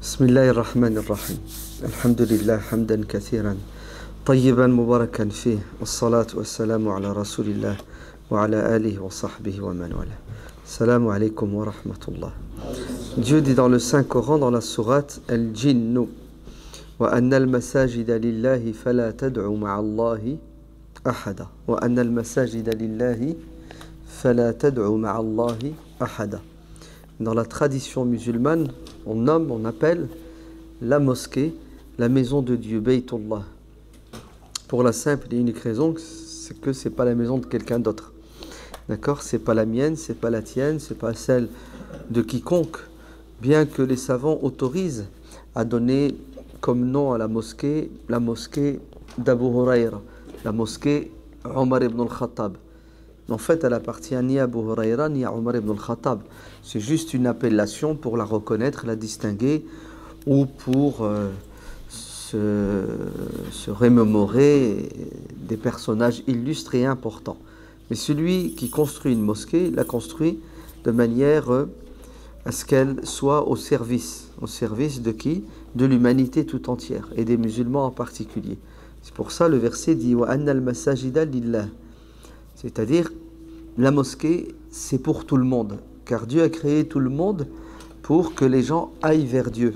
بسم الله الرحمن الرحيم الحمد لله حمدا كثيرا طيبا مباركا فيه والصلاة والسلام على رسول الله وعلى آله وصحبه ومن والاه. Salam alaykum wa rahmatullah. Dieu dit dans le Saint-Coran, dans la sourate Al-Jinnu, wa anna al-masajida lillahi fala tad'u ma'a Allahi ahada. Wa anna al-masajida lillahi fala tad'u ma'a Allahi ahada. Dans la tradition musulmane, on appelle la mosquée la maison de Dieu, Baytullah. Pour la simple et unique raison, c'est que c'est pas la maison de quelqu'un d'autre. D'accord? C'est pas la mienne, c'est pas la tienne, c'est pas celle de quiconque. Bien que les savants autorisent à donner comme nom à la mosquée d'Abu Huraira, la mosquée Omar ibn al-Khattab. En fait, elle appartient ni à Abu Huraira ni à Omar ibn al-Khattab. C'est juste une appellation pour la reconnaître, la distinguer ou pour se remémorer des personnages illustres et importants. Mais celui qui construit une mosquée la construit de manière à ce qu'elle soit au service de qui? De l'humanité tout entière et des musulmans en particulier. C'est pour ça le verset dit wa anna al-masajida lillah. C'est-à-dire la mosquée c'est pour tout le monde, car Dieu a créé tout le monde pour que les gens aillent vers Dieu.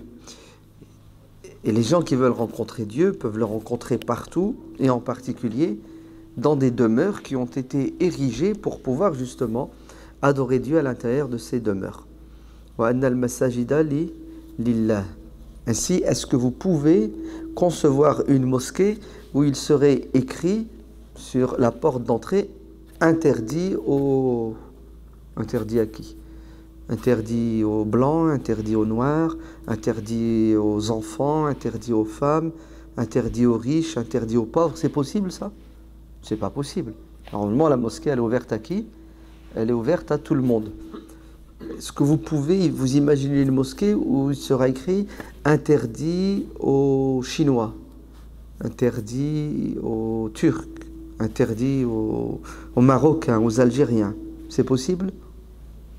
Et les gens qui veulent rencontrer Dieu peuvent le rencontrer partout et en particulier dans des demeures qui ont été érigées pour pouvoir justement adorer Dieu à l'intérieur de ces demeures. Wa anna al-masajida lillah. Ainsi, est-ce que vous pouvez concevoir une mosquée où il serait écrit sur la porte d'entrée interdit à qui? Interdit aux blancs, interdit aux noirs, interdit aux enfants, interdit aux femmes, interdit aux riches, interdit aux pauvres. C'est possible ça? C'est pas possible. Normalement, la mosquée, elle est ouverte à qui? Elle est ouverte à tout le monde. Est-ce que vous pouvez vous imaginer une mosquée où il sera écrit interdit aux Chinois, interdit aux Turcs, interdit aux Marocains, aux Algériens? C'est possible?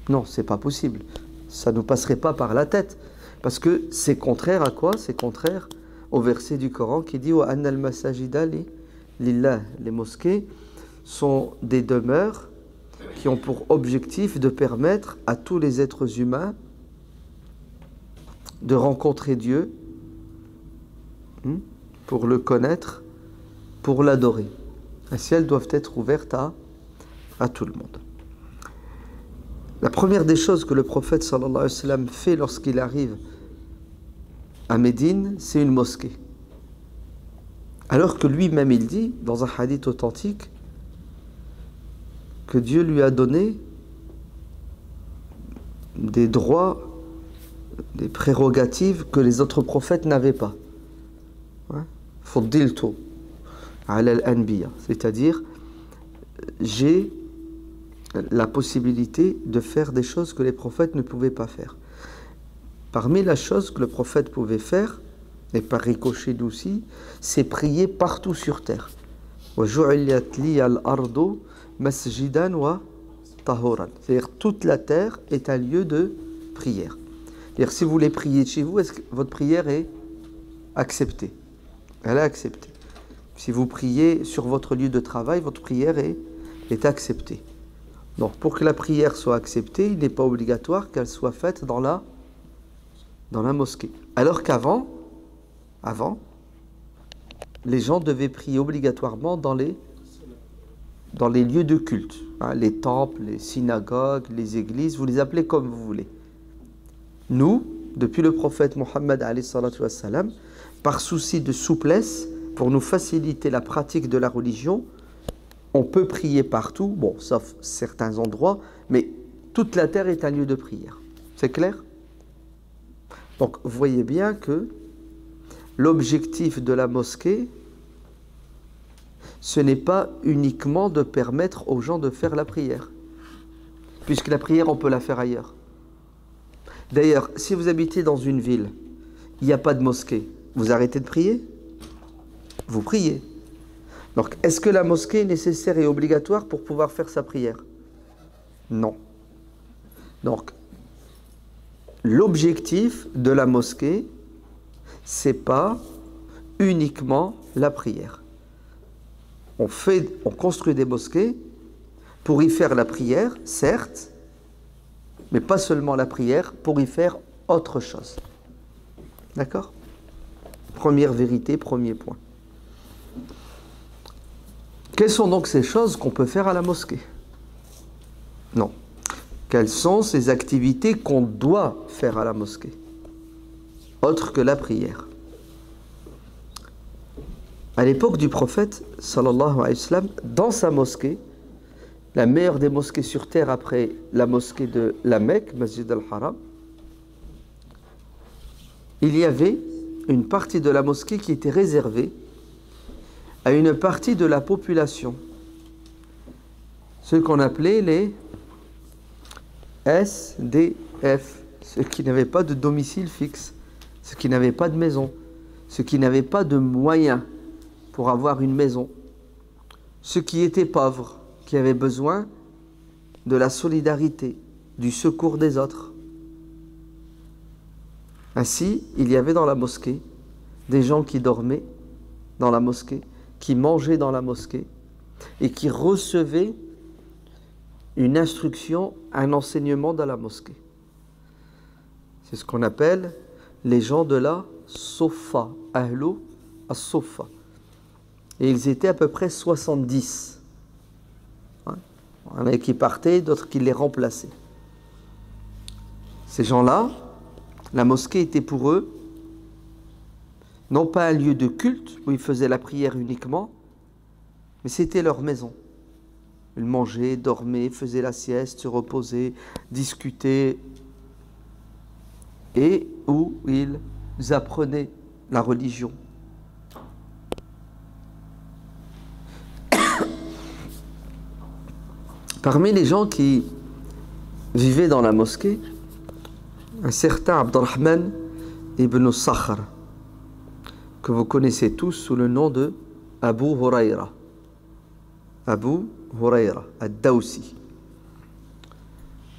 Non, c'est pas possible. Ça ne passerait pas par la tête. Parce que c'est contraire à quoi? C'est contraire au verset du Coran qui dit wa anna al-masajida lillah. Les mosquées sont des demeures qui ont pour objectif de permettre à tous les êtres humains de rencontrer Dieu, pour le connaître, pour l'adorer. Ainsi, elles doivent être ouvertes à tout le monde. La première des choses que le prophète sallallahu alayhi wa sallam fait lorsqu'il arrive à Médine, c'est une mosquée. Alors que lui-même il dit, dans un hadith authentique, que Dieu lui a donné des droits, des prérogatives que les autres prophètes n'avaient pas. Fuddiltu ala al-anbiya, c'est-à-dire j'ai la possibilité de faire des choses que les prophètes ne pouvaient pas faire. Parmi les choses que le prophète pouvait faire, et par ricochet aussi, c'est prier partout sur terre. وَجُعِلَتْ لِيَ الْأَرْضُ مَسْجِدًا وَطَهُورًا. C'est-à-dire toute la terre est un lieu de prière. C'est-à-dire si vous voulez prier de chez vous, est-ce que votre prière est acceptée? Elle est acceptée. Si vous priez sur votre lieu de travail, votre prière est acceptée. Donc pour que la prière soit acceptée, il n'est pas obligatoire qu'elle soit faite dans la mosquée. Alors qu'avant, les gens devaient prier obligatoirement dans les lieux de culte, les temples, les synagogues, les églises, vous les appelez comme vous voulez. Nous, depuis le prophète Mohammed alayhi salatu wassalam, par souci de souplesse, pour nous faciliter la pratique de la religion, on peut prier partout, bon, sauf certains endroits, mais toute la terre est un lieu de prière. C'est clair? Donc, vous voyez bien que l'objectif de la mosquée, ce n'est pas uniquement de permettre aux gens de faire la prière, puisque la prière, on peut la faire ailleurs. D'ailleurs, si vous habitez dans une ville, il n'y a pas de mosquée, vous arrêtez de prier? Vous priez. Donc, est-ce que la mosquée est nécessaire et obligatoire pour pouvoir faire sa prière? Non. Donc, l'objectif de la mosquée, c'est pas uniquement la prière. On construit des mosquées pour y faire la prière, certes, mais pas seulement la prière, pour y faire autre chose. D'accord? Première vérité, premier point. Quelles sont donc ces choses qu'on peut faire à la mosquée? Non. Quelles sont ces activités qu'on doit faire à la mosquée, autre que la prière? À l'époque du prophète, sallallahu alayhi wa sallam, dans sa mosquée, la meilleure des mosquées sur terre après la mosquée de la Mecque, Masjid al-Haram, il y avait une partie de la mosquée qui était réservée à une partie de la population, ceux qu'on appelait les SDF, ceux qui n'avaient pas de domicile fixe, ceux qui n'avaient pas de maison, ceux qui n'avaient pas de moyens pour avoir une maison, ceux qui étaient pauvres, qui avaient besoin de la solidarité, du secours des autres. Ainsi, il y avait dans la mosquée des gens qui dormaient dans la mosquée, qui mangeaient dans la mosquée et qui recevaient une instruction, un enseignement dans la mosquée. C'est ce qu'on appelle les gens de la Sofa, Ahlu as-Sofa. Et ils étaient à peu près 70. Il y en avait qui partaient, d'autres qui les remplaçaient. Ces gens-là, la mosquée était pour eux non pas un lieu de culte où ils faisaient la prière uniquement, mais c'était leur maison. Ils mangeaient, dormaient, faisaient la sieste, se reposaient, discutaient, et où ils apprenaient la religion. Parmi les gens qui vivaient dans la mosquée, un certain Abdurrahman ibn Sakhr, que vous connaissez tous sous le nom de Abu Hurayra. Abu Hurayra, ad-Dawsi.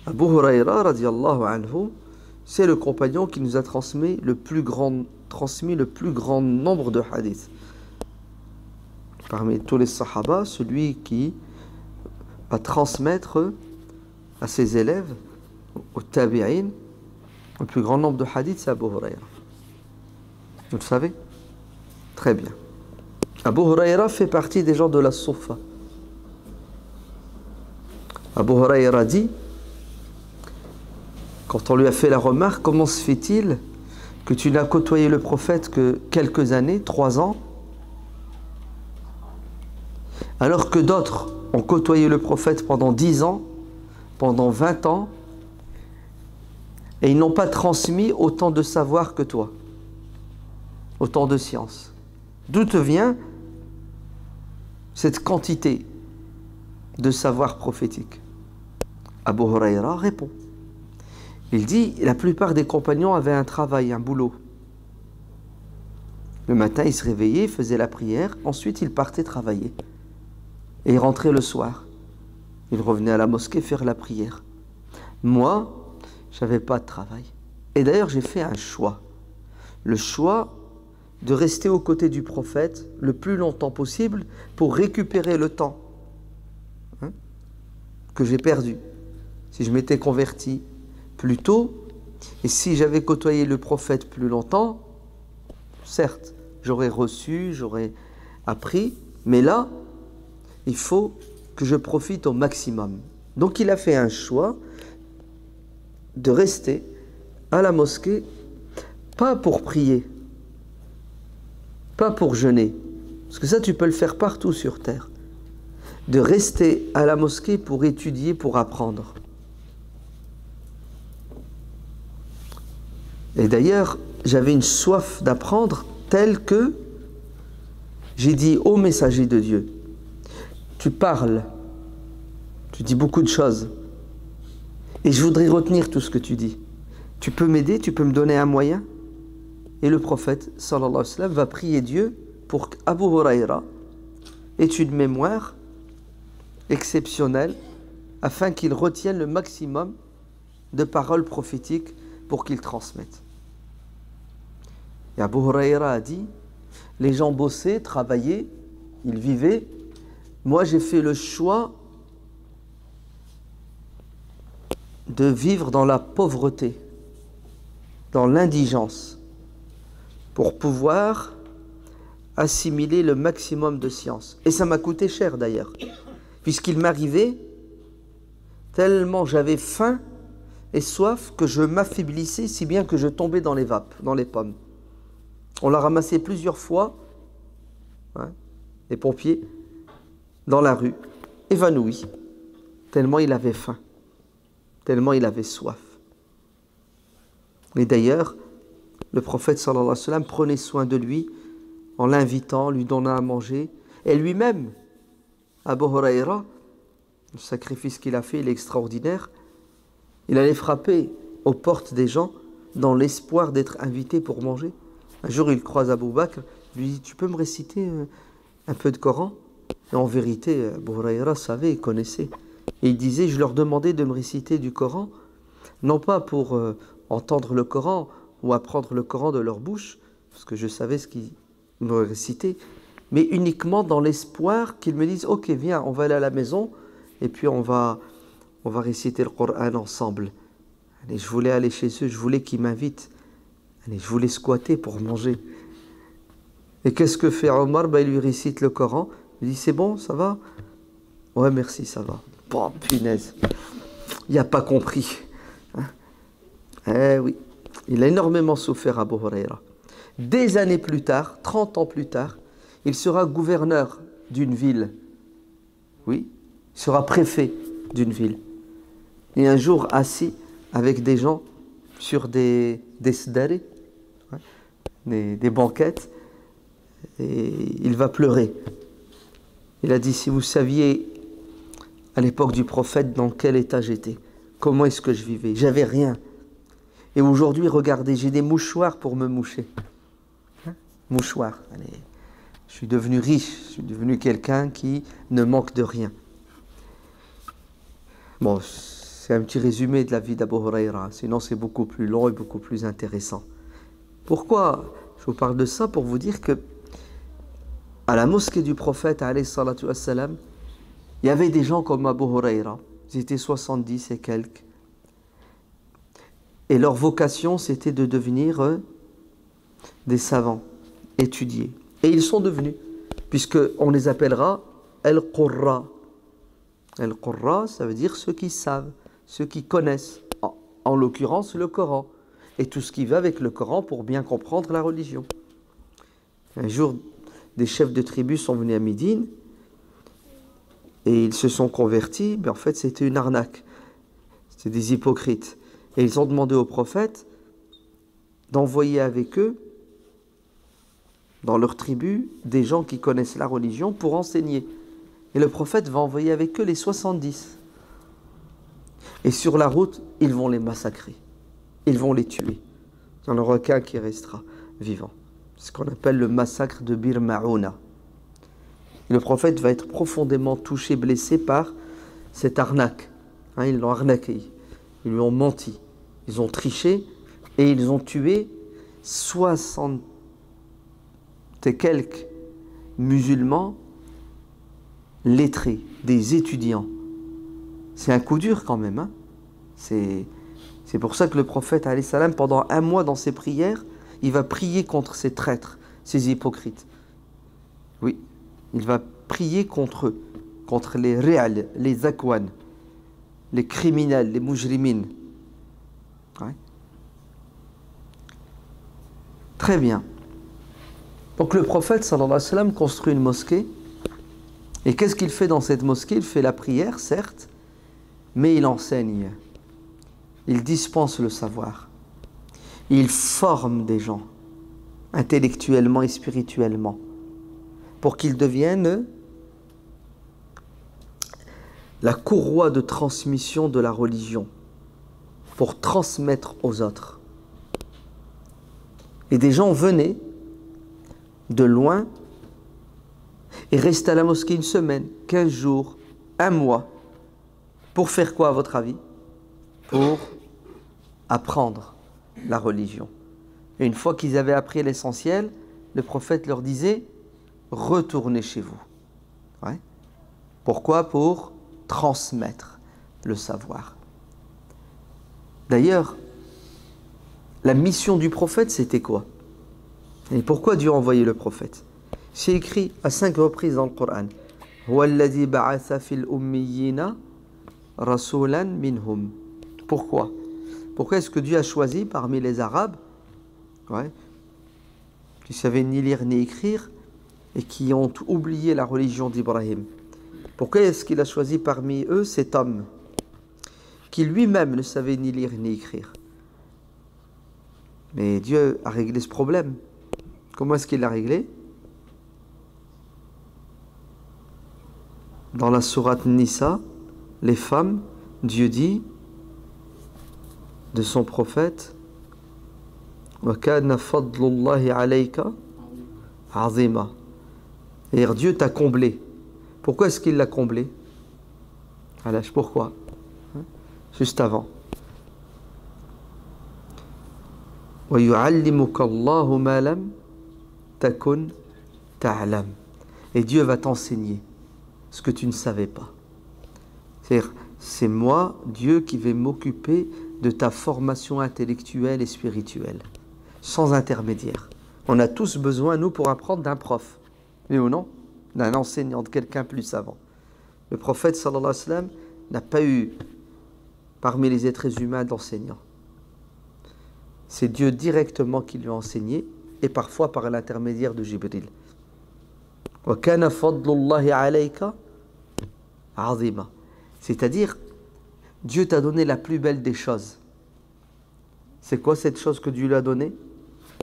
Abu Hurayra, radiyallahu anhu, c'est le compagnon qui nous a transmis le plus grand nombre de hadiths. Parmi tous les sahaba, celui qui va transmettre à ses élèves, aux tabi'in, le plus grand nombre de hadiths, c'est Abu Hurayra. Vous le savez? Très bien. Abu Hurayra fait partie des gens de la Soufa. Abu Hurayra dit, quand on lui a fait la remarque, comment se fait-il que tu n'as côtoyé le prophète que quelques années, 3 ans, alors que d'autres ont côtoyé le prophète pendant 10 ans, pendant 20 ans, et ils n'ont pas transmis autant de savoir que toi, autant de science. D'où te vient cette quantité de savoir prophétique? Abu Hurayra répond. Il dit, la plupart des compagnons avaient un travail, un boulot. Le matin, ils se réveillaient, ils faisaient la prière, ensuite ils partaient travailler. Et ils rentraient le soir. Ils revenaient à la mosquée faire la prière. Moi, je n'avais pas de travail. Et d'ailleurs, j'ai fait un choix. Le choix de rester aux côtés du prophète le plus longtemps possible pour récupérer le temps que j'ai perdu. Si je m'étais converti plus tôt, et si j'avais côtoyé le prophète plus longtemps, certes, j'aurais reçu, j'aurais appris, mais là, il faut que je profite au maximum. Donc il a fait un choix de rester à la mosquée, pas pour prier, pas pour jeûner, parce que ça tu peux le faire partout sur terre, de rester à la mosquée pour étudier, pour apprendre. Et d'ailleurs, j'avais une soif d'apprendre telle que j'ai dit ô messager de Dieu, tu parles, tu dis beaucoup de choses, et je voudrais retenir tout ce que tu dis. Tu peux m'aider, tu peux me donner un moyen? Et le prophète, sallallahu alayhi wa sallam, va prier Dieu pour qu'Abu Hurayra ait une mémoire exceptionnelle afin qu'il retienne le maximum de paroles prophétiques pour qu'il transmette. Et Abu Huraïra a dit, les gens bossaient, travaillaient, ils vivaient. Moi, j'ai fait le choix de vivre dans la pauvreté, dans l'indigence, pour pouvoir assimiler le maximum de science. Et ça m'a coûté cher d'ailleurs, puisqu'il m'arrivait, tellement j'avais faim et soif, que je m'affaiblissais si bien que je tombais dans les vapes, dans les pommes. On l'a ramassé plusieurs fois, hein, les pompiers, dans la rue, évanoui, tellement il avait faim, tellement il avait soif. Et d'ailleurs, le prophète sallallahu alayhi wa sallam prenait soin de lui en l'invitant, lui donnant à manger. Et lui-même, Abu Huraïra, le sacrifice qu'il a fait, il est extraordinaire. Il allait frapper aux portes des gens dans l'espoir d'être invité pour manger. Un jour, il croise Abu Bakr, lui dit, tu peux me réciter un peu de Coran? Et en vérité, Abu Huraïra savait et connaissait. Et il disait, je leur demandais de me réciter du Coran, non pas pour entendre le Coran ou apprendre le Coran de leur bouche, parce que je savais ce qu'ils me récitaient, mais uniquement dans l'espoir qu'ils me disent, ok, viens, on va aller à la maison, et puis on va réciter le Coran ensemble. Allez, je voulais aller chez eux, je voulais qu'ils m'invitent. Allez, je voulais squatter pour manger. Et qu'est-ce que fait Omar? Il lui récite le Coran. Il dit, c'est bon, ça va? Ouais, merci, ça va. Bon, punaise. Il n'a pas compris. Hein? Eh oui, il a énormément souffert, Abu Huraïra. Des années plus tard, 30 ans plus tard, il sera gouverneur d'une ville. Oui, il sera préfet d'une ville. Et un jour, assis avec des gens sur des sdarés, des banquettes, et il va pleurer. Il a dit, si vous saviez à l'époque du prophète dans quel état j'étais, comment est-ce que je vivais, j'avais rien. Et aujourd'hui, regardez, j'ai des mouchoirs pour me moucher. Mouchoirs. Allez, je suis devenu riche, je suis devenu quelqu'un qui ne manque de rien. Bon, c'est un petit résumé de la vie d'Abu Huraïra, sinon c'est beaucoup plus long et beaucoup plus intéressant. Pourquoi je vous parle de ça? Pour vous dire que à la mosquée du prophète, alayhi salatu wassalam, il y avait des gens comme Abu Huraïra, ils étaient 70 et quelques, et leur vocation c'était de devenir des savants, étudier. Et ils sont devenus, puisqu'on les appellera Al-Qurra. Al-Qurra, ça veut dire ceux qui savent, ceux qui connaissent, en l'occurrence le Coran, et tout ce qui va avec le Coran pour bien comprendre la religion. Un jour, des chefs de tribus sont venus à Médine, et ils se sont convertis, mais en fait c'était une arnaque, c'était des hypocrites. Et ils ont demandé au prophète d'envoyer avec eux, dans leur tribu, des gens qui connaissent la religion pour enseigner. Et le prophète va envoyer avec eux les 70. Et sur la route, ils vont les massacrer. Ils vont les tuer. Il n'y en aura qu'un qui restera vivant. C'est ce qu'on appelle le massacre de Bir Maouna. Et le prophète va être profondément touché, blessé par cette arnaque. Ils l'ont arnaqué. Ils lui ont menti. Ils ont triché et ils ont tué 60 et quelques musulmans lettrés, des étudiants. C'est un coup dur quand même. Hein? C'est pour ça que le prophète, alayhi salam, pendant un mois dans ses prières, il va prier contre ces traîtres, ces hypocrites. Oui, il va prier contre eux, contre les réals, les akwan, les criminels, les mujrimines. Ouais. Très bien. Donc le prophète, sallallahu alayhi wa sallam, construit une mosquée. Et qu'est-ce qu'il fait dans cette mosquée? Il fait la prière, certes, mais il enseigne. Il dispense le savoir. Il forme des gens, intellectuellement et spirituellement, pour qu'ils deviennent la courroie de transmission de la religion, pour transmettre aux autres. Et des gens venaient de loin et restaient à la mosquée une semaine, 15 jours, un mois. Pour faire quoi, à votre avis? Pour apprendre la religion. Et une fois qu'ils avaient appris l'essentiel, le prophète leur disait « Retournez chez vous ». Ouais. Pourquoi? Pour transmettre le savoir. D'ailleurs, la mission du prophète, c'était quoi? Et pourquoi Dieu a envoyé le prophète? C'est écrit à 5 reprises dans le Coran. Huwallazi ba'atha fil ummiyina rasulan minhum. Pourquoi? Pourquoi est-ce que Dieu a choisi parmi les Arabes, qui ne savaient ni lire ni écrire et qui ont oublié la religion d'Ibrahim? Pourquoi est-ce qu'il a choisi parmi eux cet homme qui lui-même ne savait ni lire ni écrire? Mais Dieu a réglé ce problème. Comment est-ce qu'il l'a réglé? Dans la sourate Nisa, les femmes, Dieu dit de son prophète wa kana fadlullahi alayka azima. Et Dieu t'a comblé. Pourquoi est-ce qu'il l'a comblé? Pourquoi? Juste avant. Wa yu'allimuka Allahu ma lam takun ta'lam. Et Dieu va t'enseigner ce que tu ne savais pas. C'est-à-dire, c'est moi, Dieu, qui vais m'occuper de ta formation intellectuelle et spirituelle, sans intermédiaire. On a tous besoin, nous, pour apprendre d'un prof, oui ou non? D'un enseignant, de quelqu'un plus savant. Le prophète, sallallahu alayhi wa sallam, n'a pas eu, parmi les êtres humains, d'enseignant. C'est Dieu directement qui lui a enseigné, et parfois par l'intermédiaire de Jibril. Wa kana fadlullahi alayka azima. C'est-à-dire, Dieu t'a donné la plus belle des choses. C'est quoi cette chose que Dieu lui a donnée?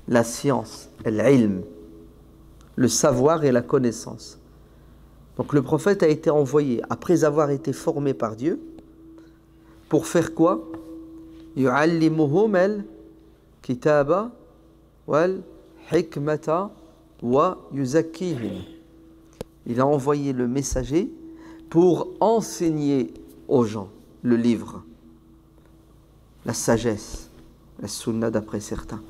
La science, l'ilm, le savoir et la connaissance. Donc le prophète a été envoyé, après avoir été formé par Dieu, pour faire quoi? Yu'allimuhum al-kitaba wal-hikmata wa yuzakkihim. Il a envoyé le messager pour enseigner aux gens le livre, la sagesse, la sunna d'après certains.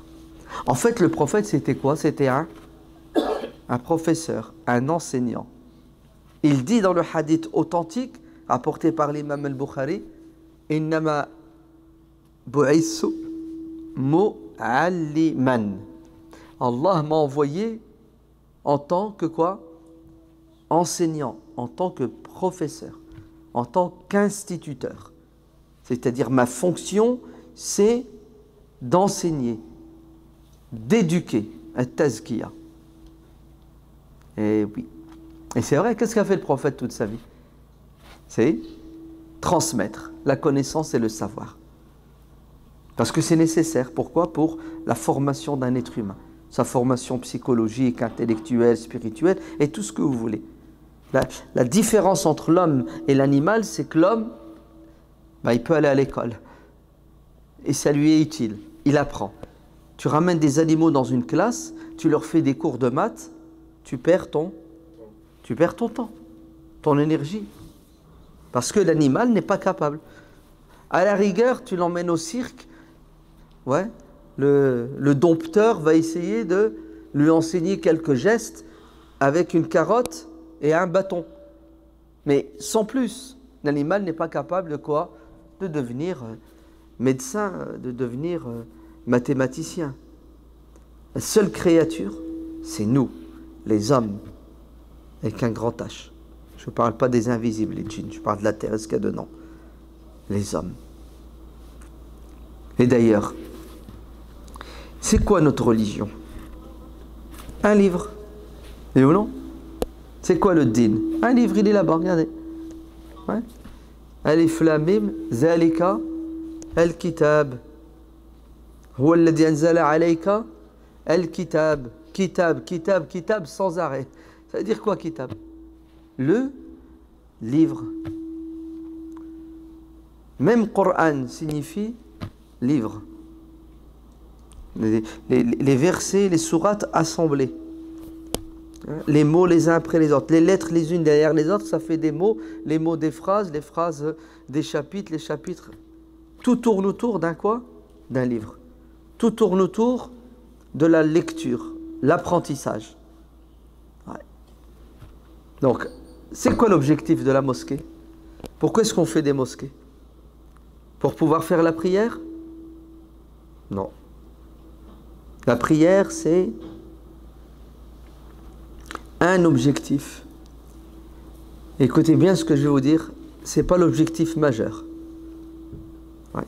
En fait, le prophète, c'était quoi? C'était un professeur, un enseignant. Il dit dans le hadith authentique, apporté par l'imam al-Bukhari, « Innama bu'issu mu'alliman » Allah m'a envoyé en tant que quoi? Enseignant, en tant que professeur, en tant qu'instituteur. C'est-à-dire ma fonction, c'est d'enseigner, d'éduquer, at-tazkiya. Et oui. Et c'est vrai, qu'est-ce qu'a fait le prophète toute sa vie? C'est transmettre la connaissance et le savoir. Parce que c'est nécessaire. Pourquoi? Pour la formation d'un être humain. Sa formation psychologique, intellectuelle, spirituelle, et tout ce que vous voulez. La différence entre l'homme et l'animal, c'est que l'homme, il peut aller à l'école. Et ça lui est utile. Il apprend. Tu ramènes des animaux dans une classe, tu leur fais des cours de maths, tu perds ton temps, ton énergie. Parce que l'animal n'est pas capable. À la rigueur, tu l'emmènes au cirque, le dompteur va essayer de lui enseigner quelques gestes avec une carotte et un bâton. Mais sans plus, l'animal n'est pas capable de quoi? De devenir médecin, de devenir mathématicien. La seule créature, c'est nous, les hommes, avec un grand H. Je ne parle pas des invisibles, les djinns, je parle de la terre et ce qu'il y a dedans. Les hommes. Et d'ailleurs, c'est quoi notre religion? Un livre. Et ou non? C'est quoi le din? Un livre, il est là-bas, regardez. Alif lam mim, zalika al-kitab. Huwa alladhi anzala alayka al-kitab. Kitab, kitab, kitab, sans arrêt. Ça veut dire quoi, kitab? Le livre. Même Coran signifie livre. Les versets, les sourates assemblés. Les mots les uns après les autres. Les lettres les unes derrière les autres, ça fait des mots. Les mots des phrases, les phrases des chapitres, les chapitres. Tout tourne autour d'un quoi? D'un livre. Tout tourne autour de la lecture, l'apprentissage. Ouais. Donc, c'est quoi l'objectif de la mosquée? Pourquoi est-ce qu'on fait des mosquées? Pour pouvoir faire la prière? Non. La prière, c'est un objectif. Écoutez bien ce que je vais vous dire, ce n'est pas l'objectif majeur. Ouais.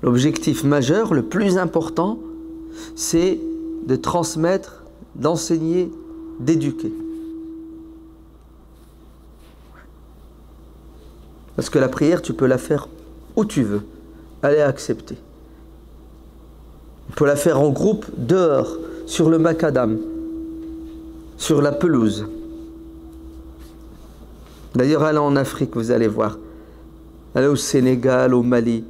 L'objectif majeur, le plus important, c'est de transmettre, d'enseigner, d'éduquer. Parce que la prière, tu peux la faire où tu veux. Elle est acceptée. Tu peux la faire en groupe, dehors, sur le macadam, sur la pelouse. D'ailleurs, allez en Afrique, vous allez voir. Allez au Sénégal, au Mali.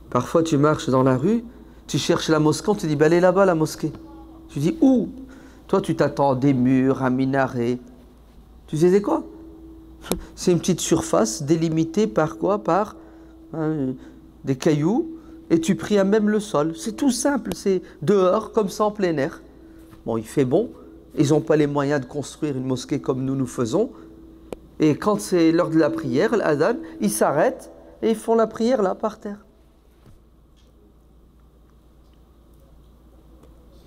Parfois, tu marches dans la rue, tu cherches la mosquée, on te dit, bah, elle est là-bas, la mosquée. Tu dis, où? Toi, tu t'attends des murs, un minaret. Tu sais, c'est quoi? C'est une petite surface délimitée par quoi? Par des cailloux. Et tu pries à même le sol. C'est tout simple, c'est dehors, comme ça, en plein air. Bon, il fait bon. Ils n'ont pas les moyens de construire une mosquée comme nous faisons. Et quand c'est l'heure de la prière, l'adhan, ils s'arrêtent et ils font la prière là, par terre.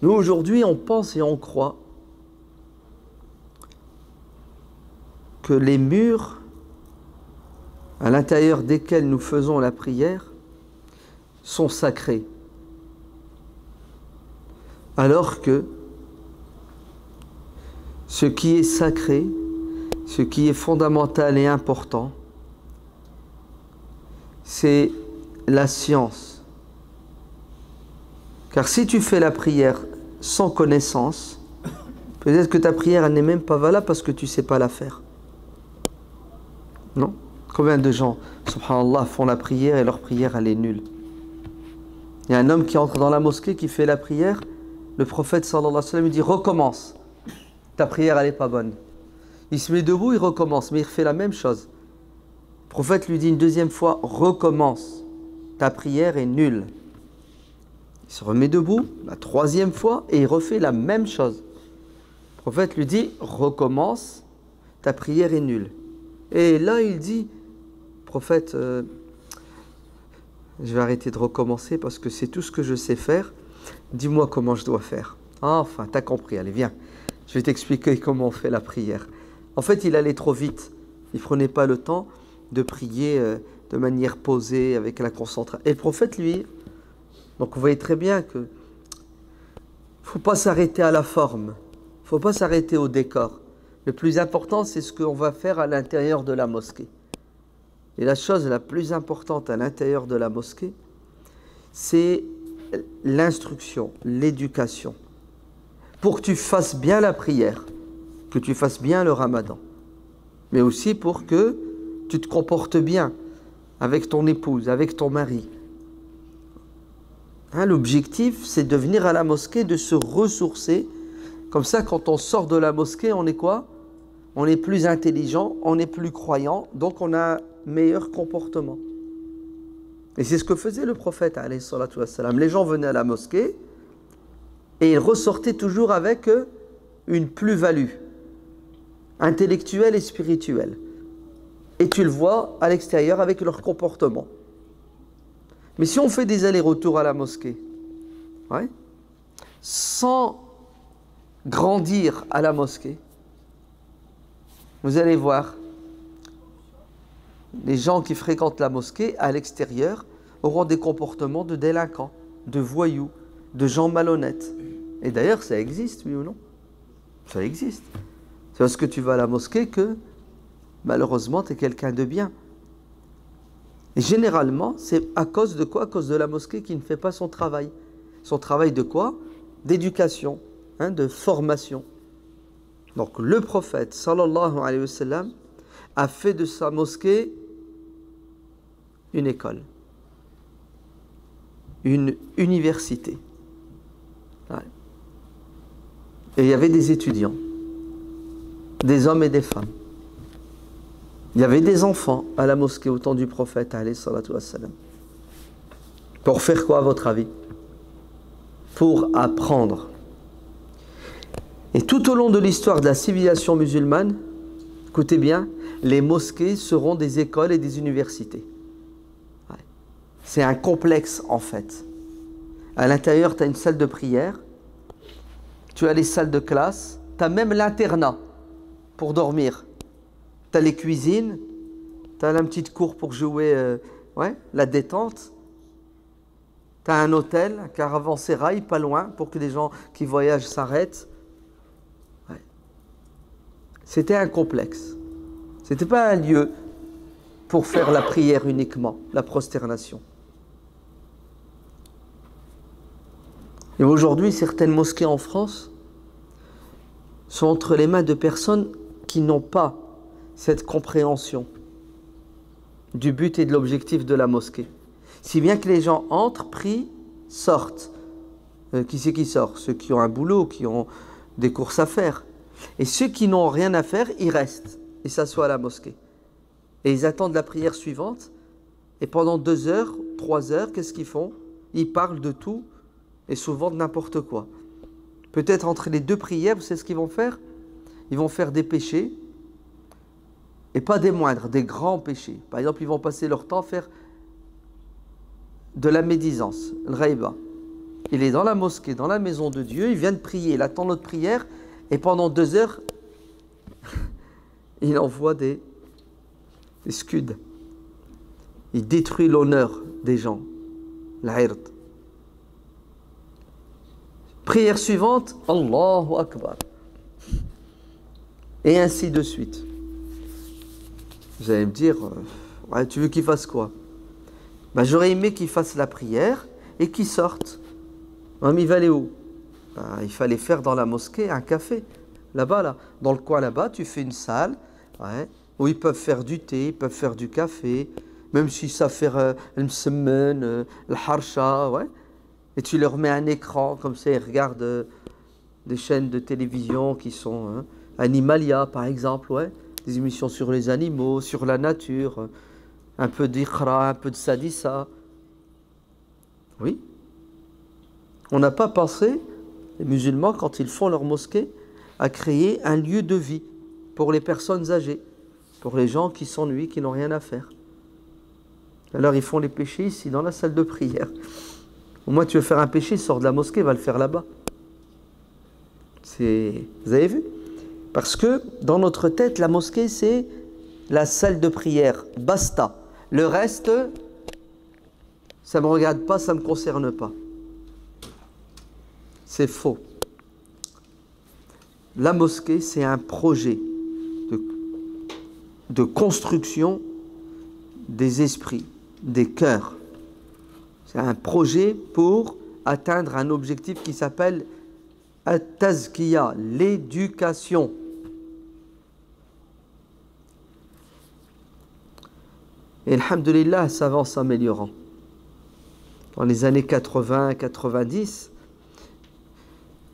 Nous, aujourd'hui, on pense et on croit que les murs à l'intérieur desquels nous faisons la prière sont sacrés. Alors que ce qui est sacré, ce qui est fondamental et important, c'est la science. Car si tu fais la prière sans connaissance, peut-être que ta prière n'est même pas valable parce que tu ne sais pas la faire. Non? Combien de gens, subhanallah, font la prière et leur prière elle est nulle? Il y a un homme qui entre dans la mosquée, qui fait la prière, le prophète sallallahu alayhi wa sallam lui dit recommence, ta prière elle n'est pas bonne. Il se met debout, il recommence, mais il refait la même chose. Le prophète lui dit une deuxième fois recommence, ta prière est nulle. Il se remet debout la troisième fois et il refait la même chose. Le prophète lui dit recommence, ta prière est nulle. Et là il dit prophète, je vais arrêter de recommencer parce que c'est tout ce que je sais faire. Dis-moi comment je dois faire. Ah, enfin, t'as compris, allez, viens. Je vais t'expliquer comment on fait la prière. En fait, il allait trop vite. Il ne prenait pas le temps de prier de manière posée, avec la concentration. Et le prophète, lui, donc vous voyez très bien que il ne faut pas s'arrêter à la forme. Il ne faut pas s'arrêter au décor. Le plus important, c'est ce qu'on va faire à l'intérieur de la mosquée. Et la chose la plus importante à l'intérieur de la mosquée, c'est l'instruction, l'éducation. Pour que tu fasses bien la prière, que tu fasses bien le ramadan, mais aussi pour que tu te comportes bien avec ton épouse, avec ton mari. Hein, l'objectif, c'est de venir à la mosquée, de se ressourcer. Comme ça, quand on sort de la mosquée, on est quoi? On est plus intelligent, on est plus croyant, donc on a un meilleur comportement. Et c'est ce que faisait le prophète, alayhi salatu wassalam. Les gens venaient à la mosquée et ils ressortaient toujours avec une plus-value intellectuelle et spirituelle. Et tu le vois à l'extérieur avec leur comportement. Mais si on fait des allers-retours à la mosquée, ouais, sans grandir à la mosquée, vous allez voir, les gens qui fréquentent la mosquée à l'extérieur auront des comportements de délinquants, de voyous, de gens malhonnêtes. Et d'ailleurs, ça existe, oui ou non? Ça existe. C'est parce que tu vas à la mosquée que, malheureusement, tu es quelqu'un de bien. Et généralement, c'est à cause de quoi? À cause de la mosquée qui ne fait pas son travail. Son travail de quoi? D'éducation, hein, de formation. Donc le prophète, sallallahu alayhi wa sallam, a fait de sa mosquée une école, une université. Ouais. Et il y avait des étudiants, des hommes et des femmes. Il y avait des enfants à la mosquée au temps du prophète, alayhi salatu wassalam. Pour faire quoi, à votre avis? pour apprendre. Et tout au long de l'histoire de la civilisation musulmane, écoutez bien, les mosquées seront des écoles et des universités. Ouais. C'est un complexe en fait. À l'intérieur, tu as une salle de prière, tu as les salles de classe, tu as même l'internat pour dormir. Tu as les cuisines, tu as la petite cour pour jouer la détente. Tu as un hôtel, un caravansérail pas loin pour que les gens qui voyagent s'arrêtent. Ouais. C'était un complexe. C'était pas un lieu pour faire la prière uniquement, la prosternation. Et aujourd'hui, certaines mosquées en France sont entre les mains de personnes qui n'ont pas cette compréhension du but et de l'objectif de la mosquée. Si bien que les gens entrent, prient, sortent. Qui c'est qui sort? Ceux qui ont un boulot, qui ont des courses à faire. Et ceux qui n'ont rien à faire, ils restent et s'assoient à la mosquée. Et ils attendent la prière suivante. Et pendant 2 heures, 3 heures, qu'est-ce qu'ils font? Ils parlent de tout et souvent de n'importe quoi. Peut-être entre les 2 prières, vous savez ce qu'ils vont faire? Ils vont faire des péchés, et pas des moindres, des grands péchés. Par exemple, ils vont passer leur temps à faire de la médisance, le raïba. Il est dans la mosquée, dans la maison de Dieu, il vient de prier, il attend notre prière, et pendant 2 heures, il envoie des scuds. Il détruit l'honneur des gens. L'ird. Prière suivante, Allahu Akbar. Et ainsi de suite. Vous allez me dire, tu veux qu'il fasse quoi? J'aurais aimé qu'il fasse la prière et qu'il sorte. Mais il va aller où? Il fallait faire dans la mosquée un café. Là-bas, là, dans le coin là-bas, tu fais une salle où ils peuvent faire du thé, ils peuvent faire du café, même s'ils savent faire le msemmen, le harsha, et tu leur mets un écran, comme ça ils regardent des chaînes de télévision qui sont Animalia par exemple, des émissions sur les animaux, sur la nature, un peu d'Iqra, un peu de Sadissa. Oui. On n'a pas pensé, les musulmans, quand ils font leur mosquée, à créer un lieu de vie pour les personnes âgées, pour les gens qui s'ennuient, qui n'ont rien à faire. Alors ils font les péchés ici, dans la salle de prière. Au moins tu veux faire un péché, sors de la mosquée, va le faire là-bas. Vous avez vu? Parce que dans notre tête, la mosquée, c'est la salle de prière. Basta. Le reste, ça ne me regarde pas, ça ne me concerne pas. C'est faux. La mosquée, c'est un projet de construction des esprits, des cœurs. C'est un projet pour atteindre un objectif qui s'appelle at-tazkiya, l'éducation. Et alhamdoulilah, ça va en s'améliorant. Dans les années 80-90,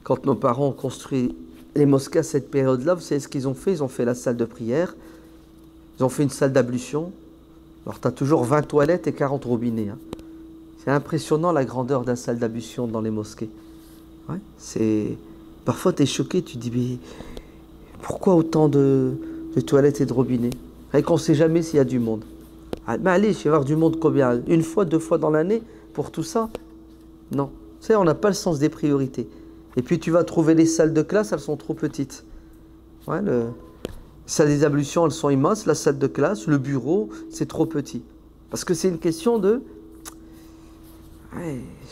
quand nos parents ont construit les mosquées à cette période-là, vous savez ce qu'ils ont fait? Ils ont fait la salle de prière, ils ont fait une salle d'ablution. Alors tu as toujours 20 toilettes et 40 robinets. C'est impressionnant la grandeur de la salle d'ablution dans les mosquées. Parfois tu es choqué, tu te dis mais pourquoi autant de toilettes et de robinets? Et qu'on ne sait jamais s'il y a du monde. Allez, je vais voir du monde combien? 1 fois, 2 fois dans l'année pour tout ça? Non. Tu sais, on n'a pas le sens des priorités. Et puis tu vas trouver les salles de classe, elles sont trop petites. Les salles des ablutions, elles sont immenses. La salle de classe, le bureau, c'est trop petit. Parce que c'est une question de...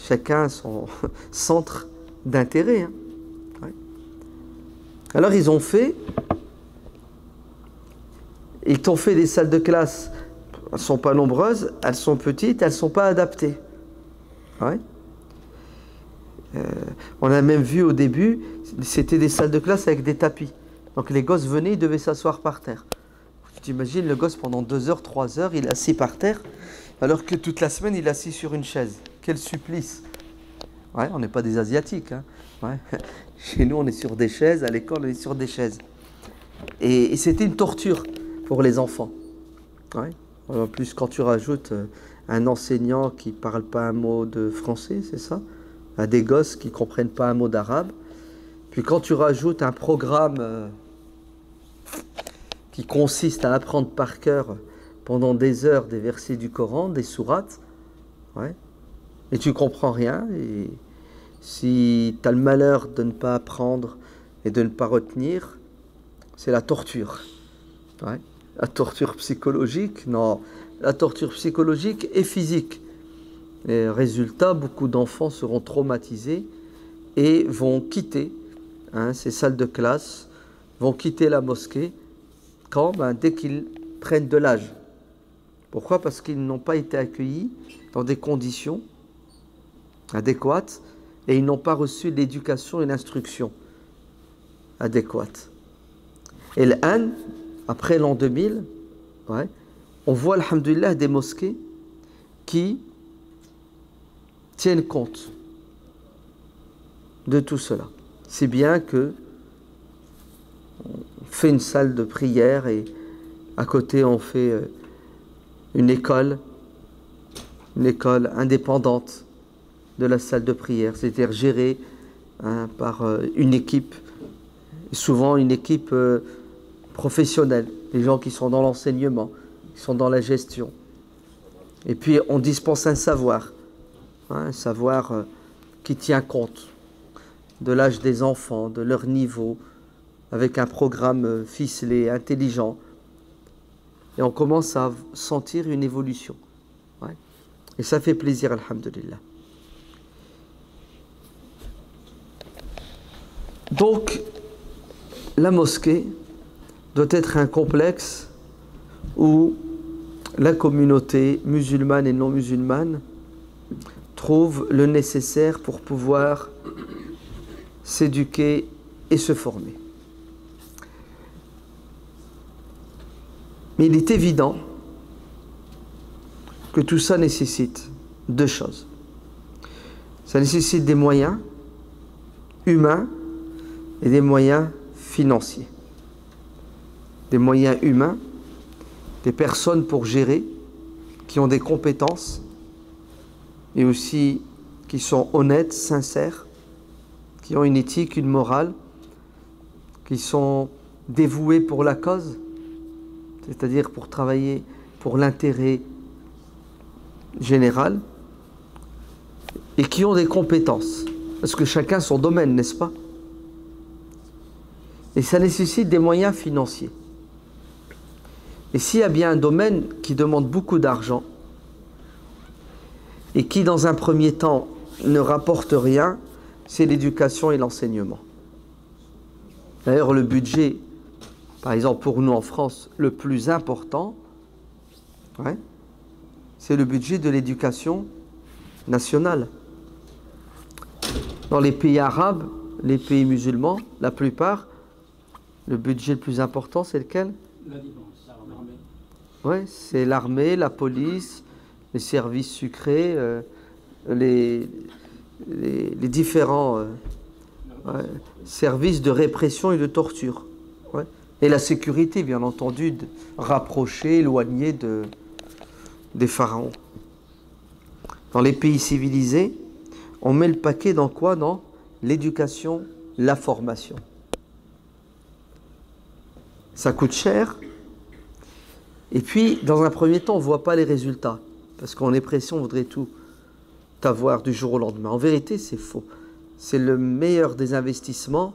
chacun son centre d'intérêt. Alors ils ont fait... Ils t'ont fait des salles de classe. Elles ne sont pas nombreuses, elles sont petites, elles ne sont pas adaptées. On a même vu au début, c'était des salles de classe avec des tapis. Donc les gosses venaient, ils devaient s'asseoir par terre. Tu t'imagines le gosse pendant 2 heures, 3 heures, il est assis par terre, alors que toute la semaine, il est assis sur une chaise. Quel supplice! On n'est pas des Asiatiques. Chez nous, on est sur des chaises, à l'école, on est sur des chaises. Et c'était une torture pour les enfants. En plus, quand tu rajoutes un enseignant qui ne parle pas un mot de français, c'est ça? à des gosses qui ne comprennent pas un mot d'arabe. Puis quand tu rajoutes un programme qui consiste à apprendre par cœur pendant des heures des versets du Coran, des sourates, ouais, et tu comprends rien, et si tu as le malheur de ne pas apprendre et de ne pas retenir, c'est la torture. Ouais. La torture psychologique, non, la torture psychologique et physique. Et résultat, beaucoup d'enfants seront traumatisés et vont quitter ces salles de classe, vont quitter la mosquée quand dès qu'ils prennent de l'âge. Pourquoi? Parce qu'ils n'ont pas été accueillis dans des conditions adéquates et ils n'ont pas reçu l'éducation et l'instruction adéquates. Et l'an, après l'an 2000, ouais, on voit, alhamdoulilah, des mosquées qui tiennent compte de tout cela. C'est bien que on fait une salle de prière et à côté on fait une école indépendante de la salle de prière, c'est-à-dire gérée par une équipe, souvent une équipe professionnelle, des gens qui sont dans l'enseignement, qui sont dans la gestion. Et puis on dispense un savoir qui tient compte de l'âge des enfants, de leur niveau, avec un programme ficelé, intelligent. Et on commence à sentir une évolution. Ouais. Et ça fait plaisir, alhamdulillah. Donc, la mosquée doit être un complexe où la communauté musulmane et non musulmane trouve le nécessaire pour pouvoir s'éduquer et se former. Mais il est évident que tout ça nécessite deux choses. Ça nécessite des moyens humains et des moyens financiers. Des moyens humains, des personnes pour gérer, qui ont des compétences, et aussi qui sont honnêtes, sincères, qui ont une éthique, une morale, qui sont dévoués pour la cause, c'est-à-dire pour travailler pour l'intérêt général, et qui ont des compétences, parce que chacun son domaine, n'est-ce pas? Et ça nécessite des moyens financiers. Et s'il y a bien un domaine qui demande beaucoup d'argent, et qui dans un premier temps ne rapporte rien, c'est l'éducation et l'enseignement. D'ailleurs, le budget, par exemple pour nous en France, le plus important, ouais, c'est le budget de l'éducation nationale. Dans les pays arabes, les pays musulmans, la plupart, le budget le plus important, c'est lequel? La défense, l'armée. Oui, c'est l'armée, la police, les services sucrés, les différents services de répression et de torture. Ouais. Et la sécurité, bien entendu, rapprochée, éloignée des pharaons. Dans les pays civilisés, on met le paquet dans quoi? Dans l'éducation, la formation. Ça coûte cher. Et puis, dans un premier temps, on ne voit pas les résultats. Parce qu'on est pressé, on voudrait tout avoir du jour au lendemain. En vérité, c'est faux. C'est le meilleur des investissements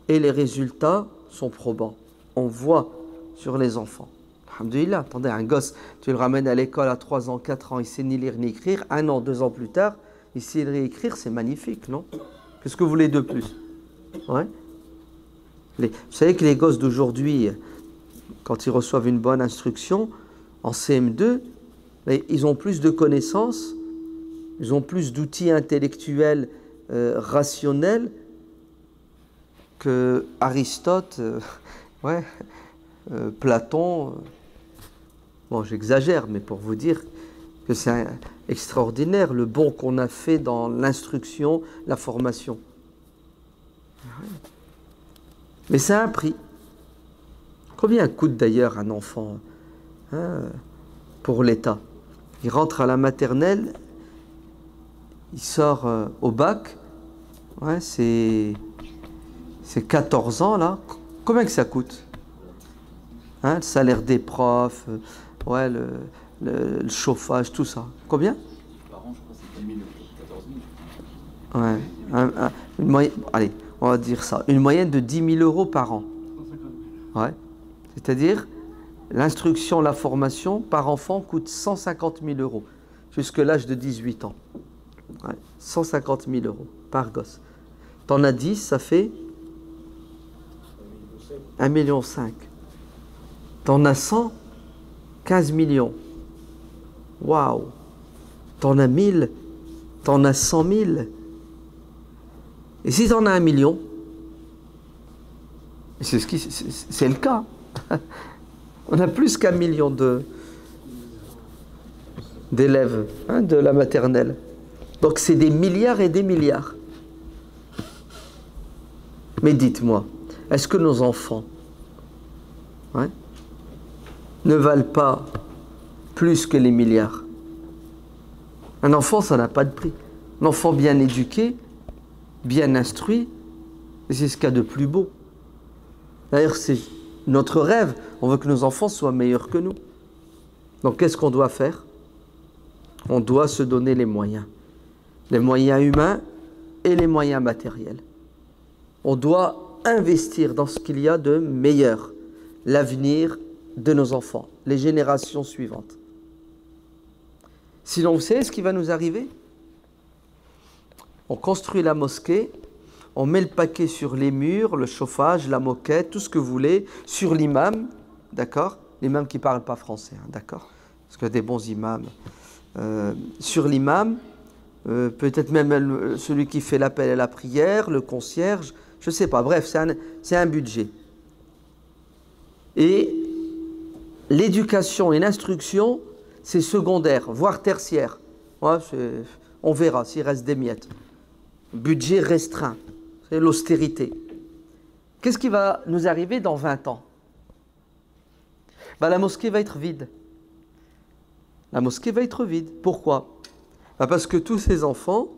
et les résultats sont probants. On voit sur les enfants. Alhamdulillah, attendez, un gosse, tu le ramènes à l'école à 3 ans, 4 ans, il sait ni lire ni écrire. 1 an, 2 ans plus tard, il sait lire et écrire, c'est magnifique, non? Qu'est-ce que vous voulez de plus? Ouais. Vous savez que les gosses d'aujourd'hui, quand ils reçoivent une bonne instruction, en CM2, ils ont plus de connaissances, ils ont plus d'outils intellectuels rationnels que Aristote, Platon. Bon, j'exagère, mais pour vous dire que c'est extraordinaire le bond qu'on a fait dans l'instruction, la formation. Mais ça a un prix. Combien coûte d'ailleurs un enfant pour l'État? Il rentre à la maternelle, il sort au bac, Ouais, c'est 14 ans là. Combien que ça coûte? Hein, le salaire des profs, ouais, le chauffage, tout ça. Combien? Par an, je crois que c'est 10 000 euros, 14 000. Ouais. Allez, on va dire ça. Une moyenne de 10 000 euros par an. 150 000. Ouais. C'est-à-dire, l'instruction, la formation par enfant coûte 150 000 euros jusqu'à l'âge de 18 ans. Ouais. 150 000 euros par gosse. T'en as 10, ça fait 1,5 million. T'en as 100, 15 millions. Waouh! T'en as 1000, t'en as 100 000. Et si t'en as 1 million, c'est le cas. On a plus qu'1 million d'élèves de la maternelle. Donc c'est des milliards et des milliards. Mais dites-moi, est-ce que nos enfants ne valent pas plus que les milliards? Un enfant, ça n'a pas de prix. Un enfant bien éduqué, bien instruit, c'est ce qu'il y a de plus beau. D'ailleurs, c'est notre rêve. On veut que nos enfants soient meilleurs que nous. Donc, qu'est-ce qu'on doit faire? On doit se donner les moyens humains et les moyens matériels. On doit investir dans ce qu'il y a de meilleur, l'avenir de nos enfants, les générations suivantes. Sinon, vous savez ce qui va nous arriver? On construit la mosquée, on met le paquet sur les murs, le chauffage, la moquette, tout ce que vous voulez, sur l'imam, d'accord? L'imam qui ne parle pas français, d'accord? Parce qu'il y a des bons imams. Sur l'imam, peut-être même celui qui fait l'appel à la prière, le concierge, je ne sais pas. Bref, c'est un budget. Et l'éducation et l'instruction, c'est secondaire, voire tertiaire. Ouais, on verra s'il reste des miettes. Budget restreint, c'est l'austérité. Qu'est-ce qui va nous arriver dans 20 ans? La mosquée va être vide. La mosquée va être vide. Pourquoi? Parce que tous ces enfants,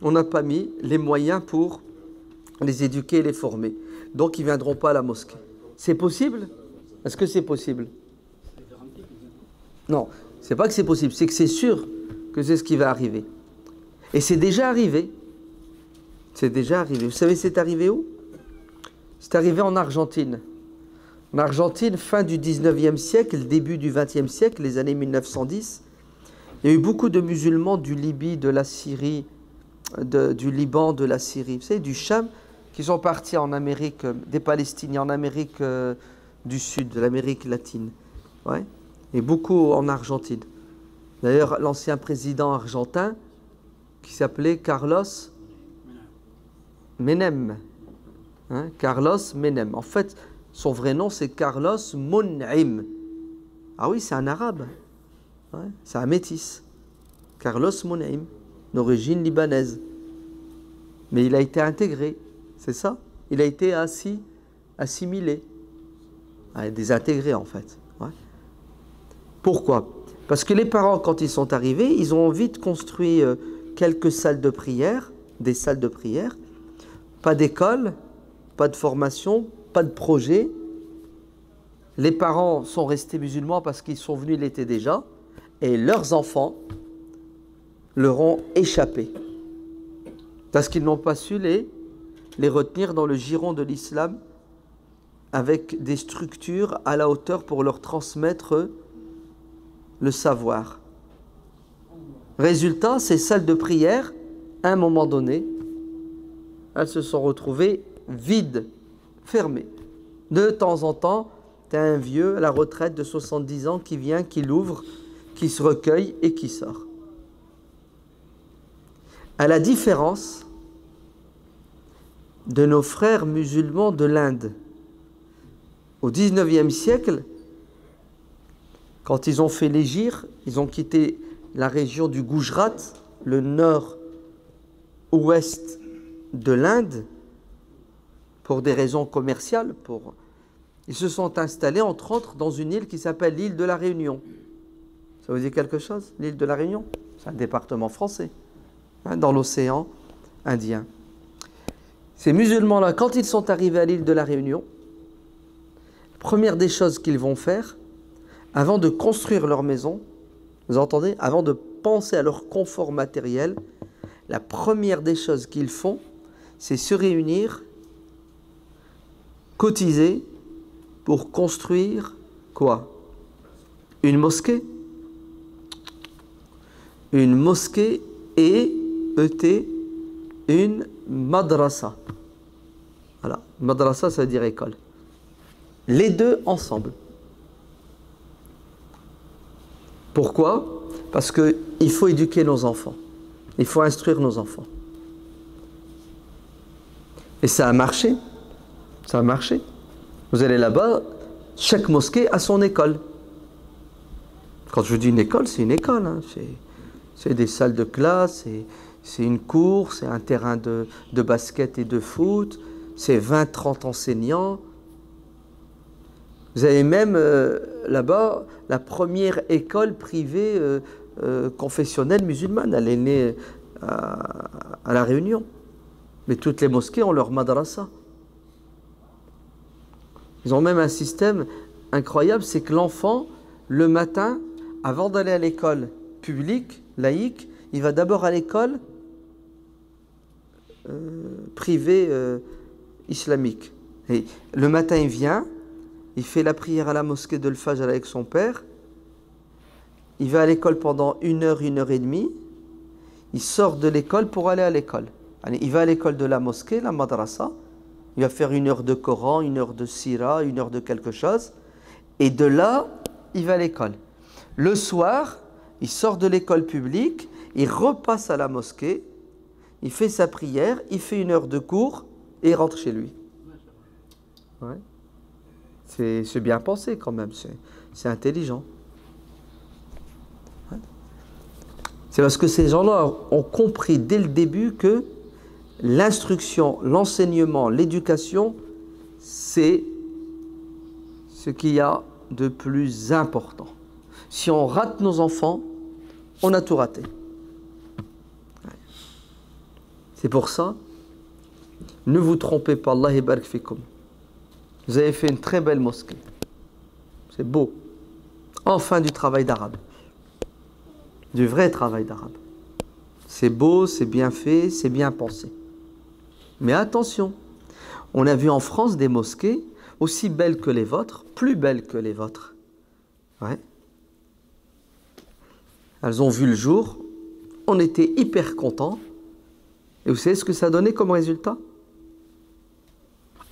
on n'a pas mis les moyens pour les éduquer et les former. Donc, ils ne viendront pas à la mosquée. C'est possible? Est-ce que c'est possible? Non, c'est pas que c'est possible, c'est que c'est sûr que c'est ce qui va arriver. Et c'est déjà arrivé. C'est déjà arrivé. Vous savez, c'est arrivé où? C'est arrivé en Argentine. En Argentine, fin du 19e siècle, début du 20e siècle, les années 1910, il y a eu beaucoup de musulmans du Libye, de la Syrie, du Liban, de la Syrie, vous savez, du Cham, qui sont partis en Amérique, des Palestiniens en Amérique du Sud, de l'Amérique latine. Ouais. Et beaucoup en Argentine. D'ailleurs, l'ancien président argentin, qui s'appelait Carlos Menem. Carlos Menem. En fait, son vrai nom, c'est Carlos Mon'im. Ah oui, c'est un arabe. Ouais, c'est un métis. Carlos Mon'im, d'origine libanaise. Mais il a été intégré, c'est ça? Il a été assimilé. Désintégré, en fait. Ouais. Pourquoi? Parce que les parents, quand ils sont arrivés, ils ont vite construit quelques salles de prière, des salles de prière. Pas d'école, pas de formation, pas de projet. Les parents sont restés musulmans parce qu'ils sont venus l'été déjà, et leurs enfants leur ont échappé. Parce qu'ils n'ont pas su les retenir dans le giron de l'islam avec des structures à la hauteur pour leur transmettre le savoir. Résultat, ces salles de prière, à un moment donné, elles se sont retrouvées vides, fermées. De temps en temps, tu as un vieux à la retraite de 70 ans qui vient, qui l'ouvre, qui se recueille et qui sort. À la différence de nos frères musulmans de l'Inde, au 19e siècle, quand ils ont fait l'hégire, ils ont quitté la région du Gujarat, le nord-ouest de l'Inde, pour des raisons commerciales. Ils se sont installés, entre autres, dans une île qui s'appelle l'île de la Réunion. Ça vous dit quelque chose, l'île de la Réunion? C'est un département français, dans l'océan Indien. Ces musulmans-là, quand ils sont arrivés à l'île de la Réunion, la première des choses qu'ils vont faire, avant de construire leur maison, vous entendez, avant de penser à leur confort matériel, la première des choses qu'ils font, c'est se réunir, cotiser pour construire quoi? Une mosquée. Une mosquée et une madrasa. Voilà, madrasa ça veut dire école. Les deux ensemble. Pourquoi? Parce qu'il faut éduquer nos enfants. Il faut instruire nos enfants. Et ça a marché. Ça a marché. Vous allez là-bas, chaque mosquée a son école. Quand je dis une école, c'est une école. Hein. C'est des salles de classe, c'est une cour, c'est un terrain de basket et de foot, c'est 20-30 enseignants. Vous avez même là-bas la première école privée confessionnelle musulmane. Elle est née à La Réunion. Mais toutes les mosquées ont leur madrasa. Ils ont même un système incroyable, c'est que l'enfant, le matin, avant d'aller à l'école publique, laïque, il va d'abord à l'école privée islamique. Et le matin, il vient, il fait la prière à la mosquée de Al-Fajr avec son père, il va à l'école pendant 1 heure, 1 heure et demie, il sort de l'école pour aller à l'école. Il va à l'école de la mosquée, la madrasa, il va faire 1 heure de Coran, 1 heure de Sira, 1 heure de quelque chose, et de là, il va à l'école. Le soir, il sort de l'école publique, il repasse à la mosquée, il fait sa prière, il fait 1 heure de cours et il rentre chez lui. Ouais. C'est bien pensé quand même, c'est intelligent. Ouais. C'est parce que ces gens-là ont compris dès le début que l'instruction, l'enseignement, l'éducation, c'est ce qu'il y a de plus important. Si on rate nos enfants, on a tout raté. C'est pour ça, ne vous trompez pas, Allah yabarak fikum. Vous avez fait une très belle mosquée. C'est beau. Enfin du travail d'arabe. Du vrai travail d'arabe. C'est beau, c'est bien fait, c'est bien pensé. Mais attention, on a vu en France des mosquées aussi belles que les vôtres, plus belles que les vôtres. Ouais. Elles ont vu le jour, on était hyper contents. Et vous savez ce que ça donnait comme résultat?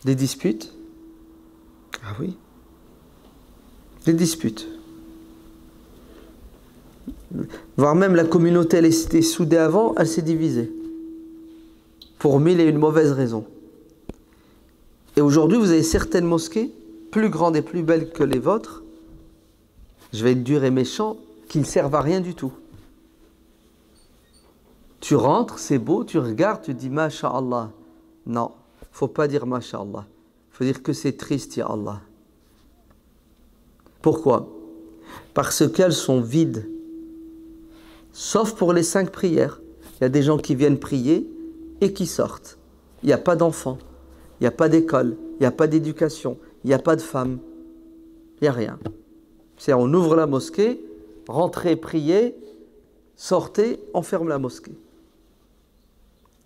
Des disputes. Ah oui. Des disputes. Voire même la communauté, elle était soudée avant, elle s'est divisée. Pour 1001 mauvaises raisons. Et aujourd'hui, vous avez certaines mosquées, plus grandes et plus belles que les vôtres, je vais être dur et méchant, qui ne servent à rien du tout. Tu rentres, c'est beau, tu regardes, tu dis Masha'Allah. Non, il ne faut pas dire Masha'Allah. Il faut dire que c'est triste, Ya Allah. Pourquoi? Parce qu'elles sont vides. Sauf pour les 5 prières. Il y a des gens qui viennent prier et qui sortent. Il n'y a pas d'enfants, il n'y a pas d'école, il n'y a pas d'éducation, il n'y a pas de femmes. Il n'y a rien. C'est on ouvre la mosquée, rentrez, priez, sortez, on ferme la mosquée.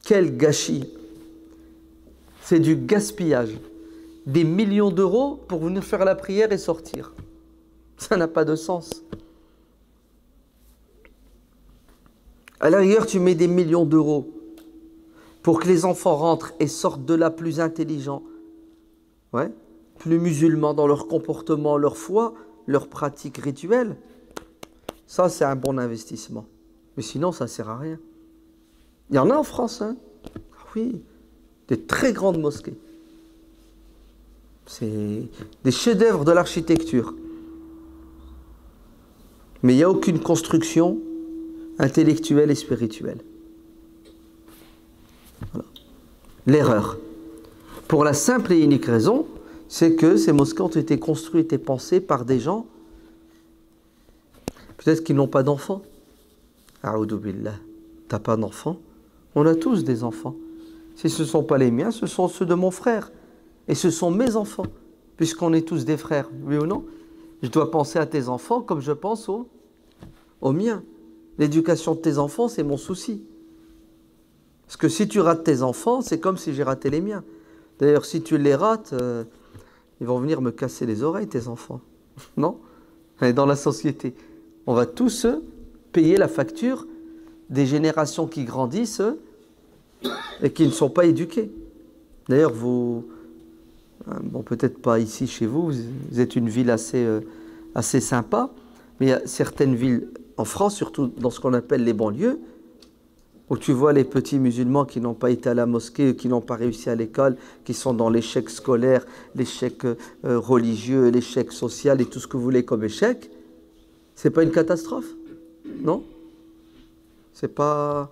Quel gâchis! C'est du gaspillage. Des millions d'euros pour venir faire la prière et sortir. Ça n'a pas de sens. À la rigueur, tu mets des millions d'euros pour que les enfants rentrent et sortent de là plus intelligents, ouais, plus musulmans dans leur comportement, leur foi, leurs pratiques rituelles. Ça, c'est un bon investissement. Mais sinon, ça ne sert à rien. Il y en a en France, hein? Oui, des très grandes mosquées. C'est des chefs-d'œuvre de l'architecture. Mais il n'y a aucune construction intellectuelle et spirituelle. Voilà. L'erreur. Pour la simple et unique raison, c'est que ces mosquées ont été construites et pensées par des gens, peut-être qu'ils n'ont pas d'enfants. A'oudou billah. T'as pas d'enfants? On a tous des enfants. Si ce ne sont pas les miens, ce sont ceux de mon frère. Et ce sont mes enfants, puisqu'on est tous des frères, oui ou non? Je dois penser à tes enfants comme je pense aux miens. L'éducation de tes enfants, c'est mon souci. Parce que si tu rates tes enfants, c'est comme si j'ai raté les miens. D'ailleurs, si tu les rates, ils vont venir me casser les oreilles, tes enfants. Non? Et dans la société, on va tous payer la facture des générations qui grandissent et qui ne sont pas éduquées. D'ailleurs, vous, bon, peut-être pas ici chez vous, vous êtes une ville assez sympa, mais il y a certaines villes en France, surtout dans ce qu'on appelle les banlieues, où tu vois les petits musulmans qui n'ont pas été à la mosquée, qui n'ont pas réussi à l'école, qui sont dans l'échec scolaire, l'échec religieux, l'échec social et tout ce que vous voulez comme échec. C'est pas une catastrophe? Non? C'est pas...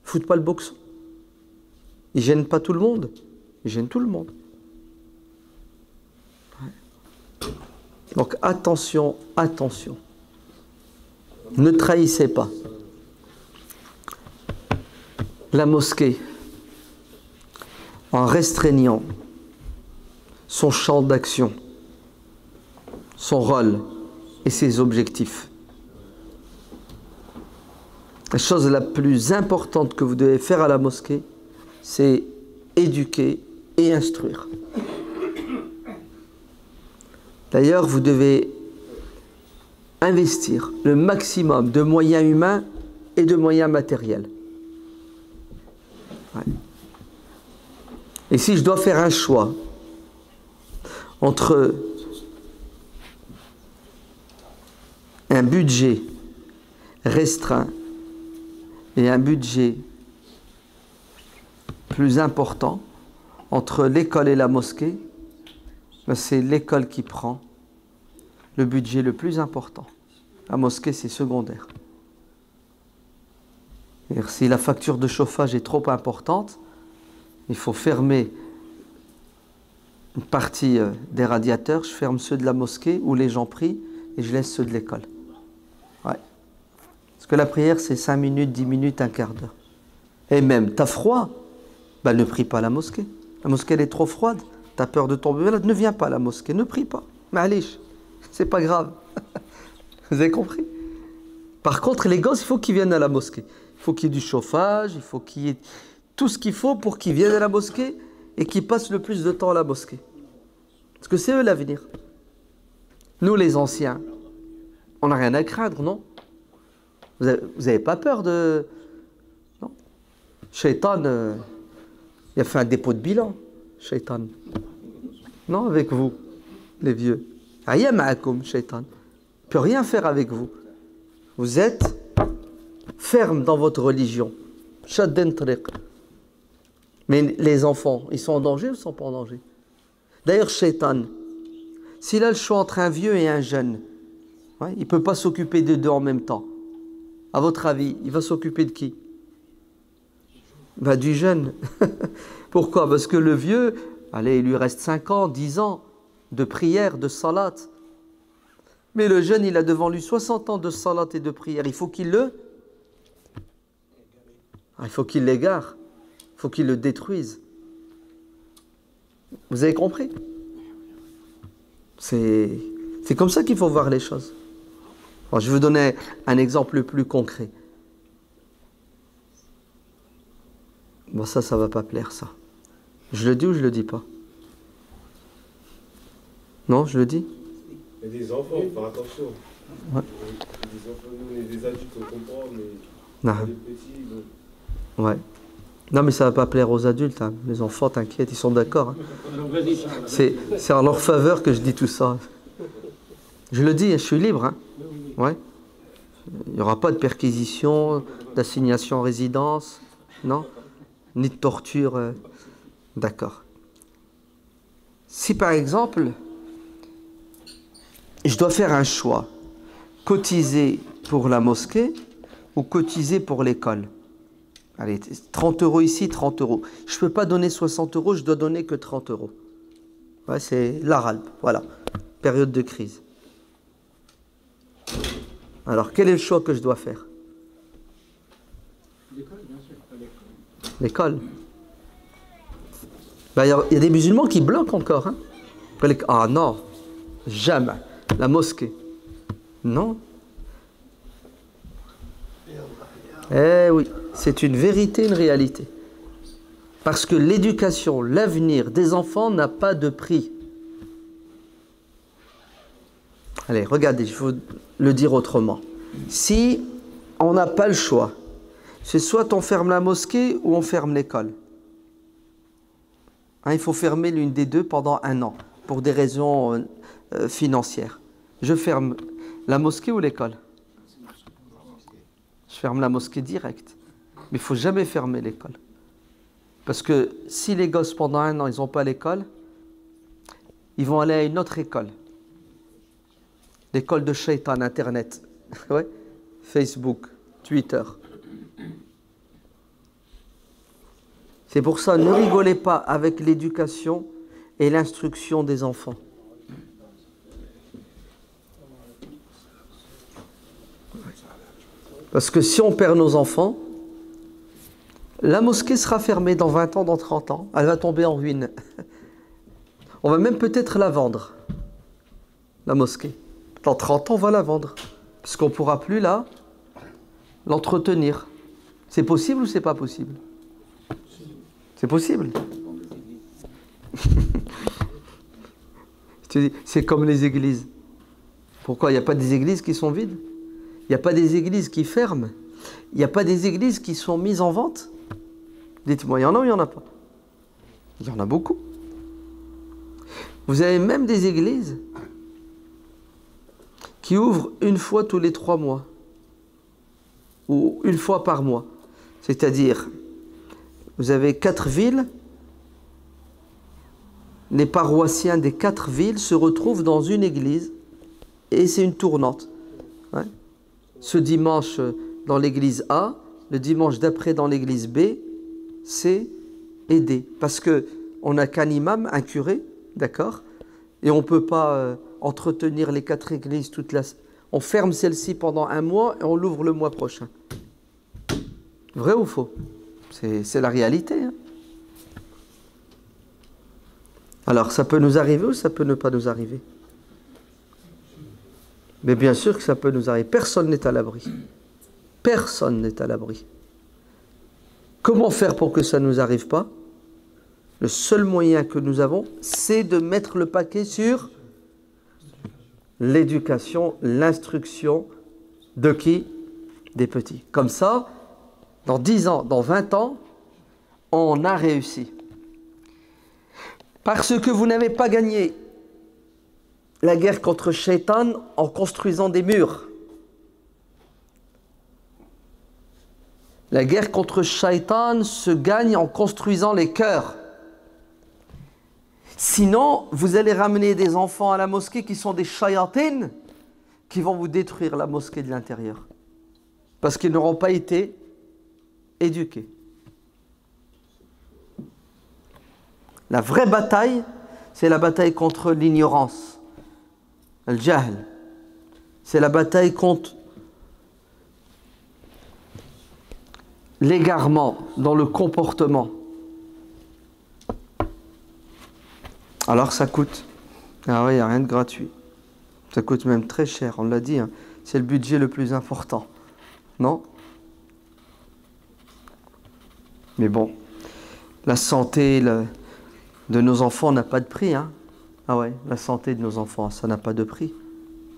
Foutent pas le boxon. Ils gênent pas tout le monde. Ils gênent tout le monde. Ouais. Donc attention, attention. Ne trahissez pas. La mosquée, en restreignant son champ d'action, son rôle et ses objectifs, la chose la plus importante que vous devez faire à la mosquée, c'est éduquer et instruire. D'ailleurs, vous devez investir le maximum de moyens humains et de moyens matériels. Ouais. Et si je dois faire un choix entre un budget restreint et un budget plus important, entre l'école et la mosquée, c'est l'école qui prend le budget le plus important. La mosquée, c'est secondaire. Et si la facture de chauffage est trop importante, il faut fermer une partie des radiateurs. Je ferme ceux de la mosquée où les gens prient et je laisse ceux de l'école. Ouais. Parce que la prière, c'est 5 minutes, 10 minutes, un quart d'heure. Et même, t'as froid, ben, ne prie pas à la mosquée. La mosquée, elle est trop froide. T'as peur de tomber malade, ne viens pas à la mosquée, ne prie pas. Ma'alish, c'est pas grave. Vous avez compris? Par contre, les gosses, il faut qu'ils viennent à la mosquée. Il faut qu'il y ait du chauffage, il faut qu'il y ait tout ce qu'il faut pour qu'ils viennent à la mosquée et qu'ils passent le plus de temps à la mosquée. Parce que c'est eux l'avenir. Nous, les anciens, on n'a rien à craindre, non? Vous n'avez pas peur de... Non. Shaitan, il a fait un dépôt de bilan, Shaitan. Non, avec vous, les vieux. Aya ma'akum, Shaitan. Il ne peut rien faire avec vous. Vous êtes ferme dans votre religion. Shadden triq. Mais les enfants, ils sont en danger ou ils ne sont pas en danger? D'ailleurs, Shaitan, s'il a le choix entre un vieux et un jeune, ouais, il ne peut pas s'occuper des deux en même temps. À votre avis, il va s'occuper de qui? Ben, du jeune. Pourquoi? Parce que le vieux, allez, il lui reste 5 ans, 10 ans de prière, de salat. Mais le jeune, il a devant lui 60 ans de salat et de prière. Il faut qu'il l'égare. Il faut qu'il le détruise. Vous avez compris? C'est comme ça qu'il faut voir les choses. Alors, je vais vous donner un exemple le plus concret. Bon, ça va pas plaire, ça. Je le dis ou je le dis pas? Non, je le dis? Il y a des enfants, il faut faire attention. Ouais. Des enfants, nous, on est des adultes, on comprend, mais Non. les petits, bon. Ouais. Non, mais ça va pas plaire aux adultes. Hein. Les enfants, t'inquiète, ils sont d'accord. Hein. C'est en leur faveur que je dis tout ça. Je le dis, je suis libre. Hein. Ouais. Il n'y aura pas de perquisition, d'assignation en résidence, non? Ni de torture. D'accord. Si par exemple, je dois faire un choix, cotiser pour la mosquée ou cotiser pour l'école. Allez, 30 € ici, 30 €. Je ne peux pas donner 60 €, je dois donner que 30 €. Ouais, c'est l'arabe, voilà. Période de crise. Alors, quel est le choix que je dois faire? L'école, bien sûr. L'école. Ben, y a des musulmans qui bloquent encore. Hein. Ah non, jamais. La mosquée. Non. Eh oui, c'est une vérité, une réalité. Parce que l'éducation, l'avenir des enfants n'a pas de prix. Allez, regardez, il faut le dire autrement. Si on n'a pas le choix, c'est soit on ferme la mosquée ou on ferme l'école. Hein, il faut fermer l'une des deux pendant 1 an, pour des raisons financières. Je ferme la mosquée ou l'école? Je ferme la mosquée direct. Mais il ne faut jamais fermer l'école. Parce que si les gosses, pendant 1 an, ils n'ont pas l'école, ils vont aller à une autre école. L'école de Shaitan, Internet. Ouais. Facebook, Twitter. C'est pour ça, ne rigolez pas avec l'éducation et l'instruction des enfants. Parce que si on perd nos enfants, la mosquée sera fermée dans 20 ans, dans 30 ans. Elle va tomber en ruine. On va même peut-être la vendre, la mosquée. Dans 30 ans, on va la vendre. Parce qu'on ne pourra plus là l'entretenir. C'est possible ou c'est pas possible? C'est possible. C'est comme les églises. Pourquoi il n'y a pas des églises qui sont vides? Il n'y a pas des églises qui ferment? Il n'y a pas des églises qui sont mises en vente? Dites-moi, il y en a ou il n'y en a pas? Il y en a beaucoup. Vous avez même des églises qui ouvrent 1 fois tous les 3 mois ou 1 fois par mois. C'est-à-dire, vous avez 4 villes, les paroissiens des 4 villes se retrouvent dans une église et c'est une tournante. Ouais. Ce dimanche dans l'église A, le dimanche d'après dans l'église B, C et D. Parce qu'on n'a qu'un imam, un curé, d'accord? Et on ne peut pas entretenir les 4 églises toute la... On ferme celle-ci pendant 1 mois et on l'ouvre le mois prochain. Vrai ou faux? C'est la réalité. Hein? Alors, ça peut nous arriver ou ça peut ne pas nous arriver? Mais bien sûr que ça peut nous arriver. Personne n'est à l'abri. Personne n'est à l'abri. Comment faire pour que ça ne nous arrive pas? Le seul moyen que nous avons, c'est de mettre le paquet sur l'éducation, l'instruction de qui? Des petits. Comme ça, dans 10 ans, dans 20 ans, on a réussi. Parce que vous n'avez pas gagné la guerre contre Shaitan en construisant des murs. La guerre contre Shaitan se gagne en construisant les cœurs. Sinon, vous allez ramener des enfants à la mosquée qui sont des shayatines qui vont vous détruire la mosquée de l'intérieur. Parce qu'ils n'auront pas été éduqués. La vraie bataille, c'est la bataille contre l'ignorance. Al-Jahl. C'est la bataille contre l'égarement dans le comportement. Alors ça coûte. Ah oui, il n'y a rien de gratuit. Ça coûte même très cher, on l'a dit. Hein. C'est le budget le plus important. Non? Mais bon, la santé de nos enfants n'a pas de prix. Hein. Ah ouais, la santé de nos enfants, ça n'a pas de prix.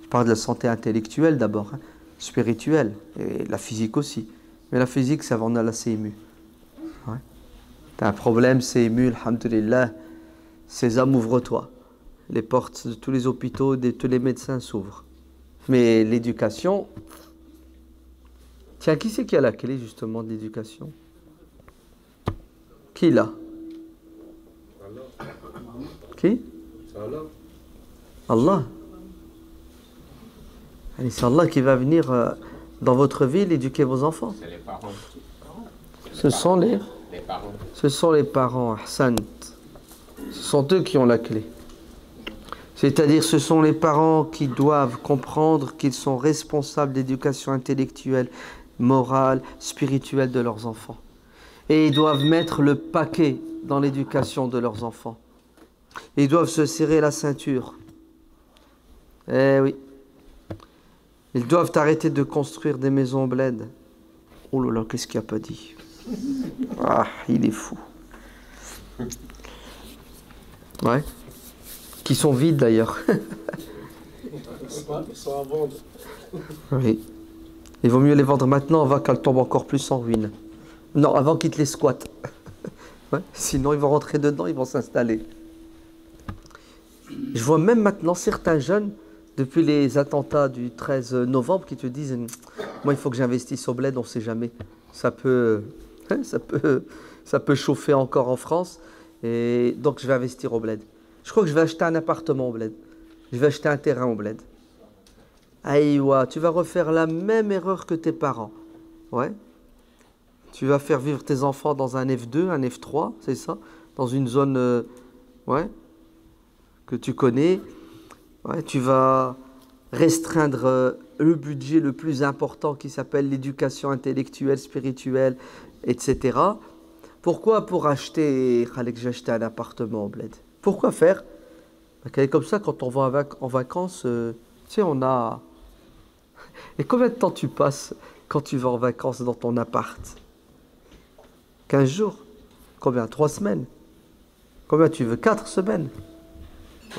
Je parle de la santé intellectuelle d'abord, hein, spirituelle, et la physique aussi. Mais la physique, ça va en aller à CMU. Ouais. T'as un problème, CMU, alhamdoulilah, Sésame, ouvre-toi. Les portes de tous les hôpitaux, de tous les médecins s'ouvrent. Mais l'éducation... Tiens, qui c'est qui a la clé justement de l'éducation? Qui l'a? Qui? Allah. C'est Allah qui va venir dans votre ville éduquer vos enfants. C'est les parents. Ce sont les parents. Ce sont les parents, Ahsant. Ce sont eux qui ont la clé. C'est-à-dire, ce sont les parents qui doivent comprendre qu'ils sont responsables d'éducation intellectuelle, morale, spirituelle de leurs enfants. Et ils doivent mettre le paquet dans l'éducation de leurs enfants. Ils doivent se serrer la ceinture. Eh oui. Ils doivent arrêter de construire des maisons bled. Oh là là, qu'est-ce qu'il n'a pas dit? Ah, il est fou. Ouais. Qui sont vides d'ailleurs. Ils sont à vendre. Oui. Il vaut mieux les vendre maintenant avant qu'elles tombent encore plus en ruine. Non, avant qu'ils te les squattent. Ouais. Sinon, ils vont rentrer dedans, ils vont s'installer. Je vois même maintenant certains jeunes, depuis les attentats du 13 novembre, qui te disent « Moi, il faut que j'investisse au bled, on ne sait jamais. Ça peut chauffer encore en France, et donc je vais investir au bled. Je crois que je vais acheter un appartement au bled. Je vais acheter un terrain au bled. Aïwa, tu vas refaire la même erreur que tes parents. Ouais. Tu vas faire vivre tes enfants dans un F2, un F3, c'est ça? Dans une zone ouais, que tu connais. Ouais, tu vas restreindre le budget le plus important qui s'appelle l'éducation intellectuelle, spirituelle, etc. Pourquoi? Pour acheter, fallait que j'achète un appartement au bled. Pourquoi faire? Comme ça, quand on va en vacances, tu sais, on a... Et combien de temps tu passes quand tu vas en vacances dans ton appart? 15 jours? Combien? 3 semaines? Combien tu veux? 4 semaines?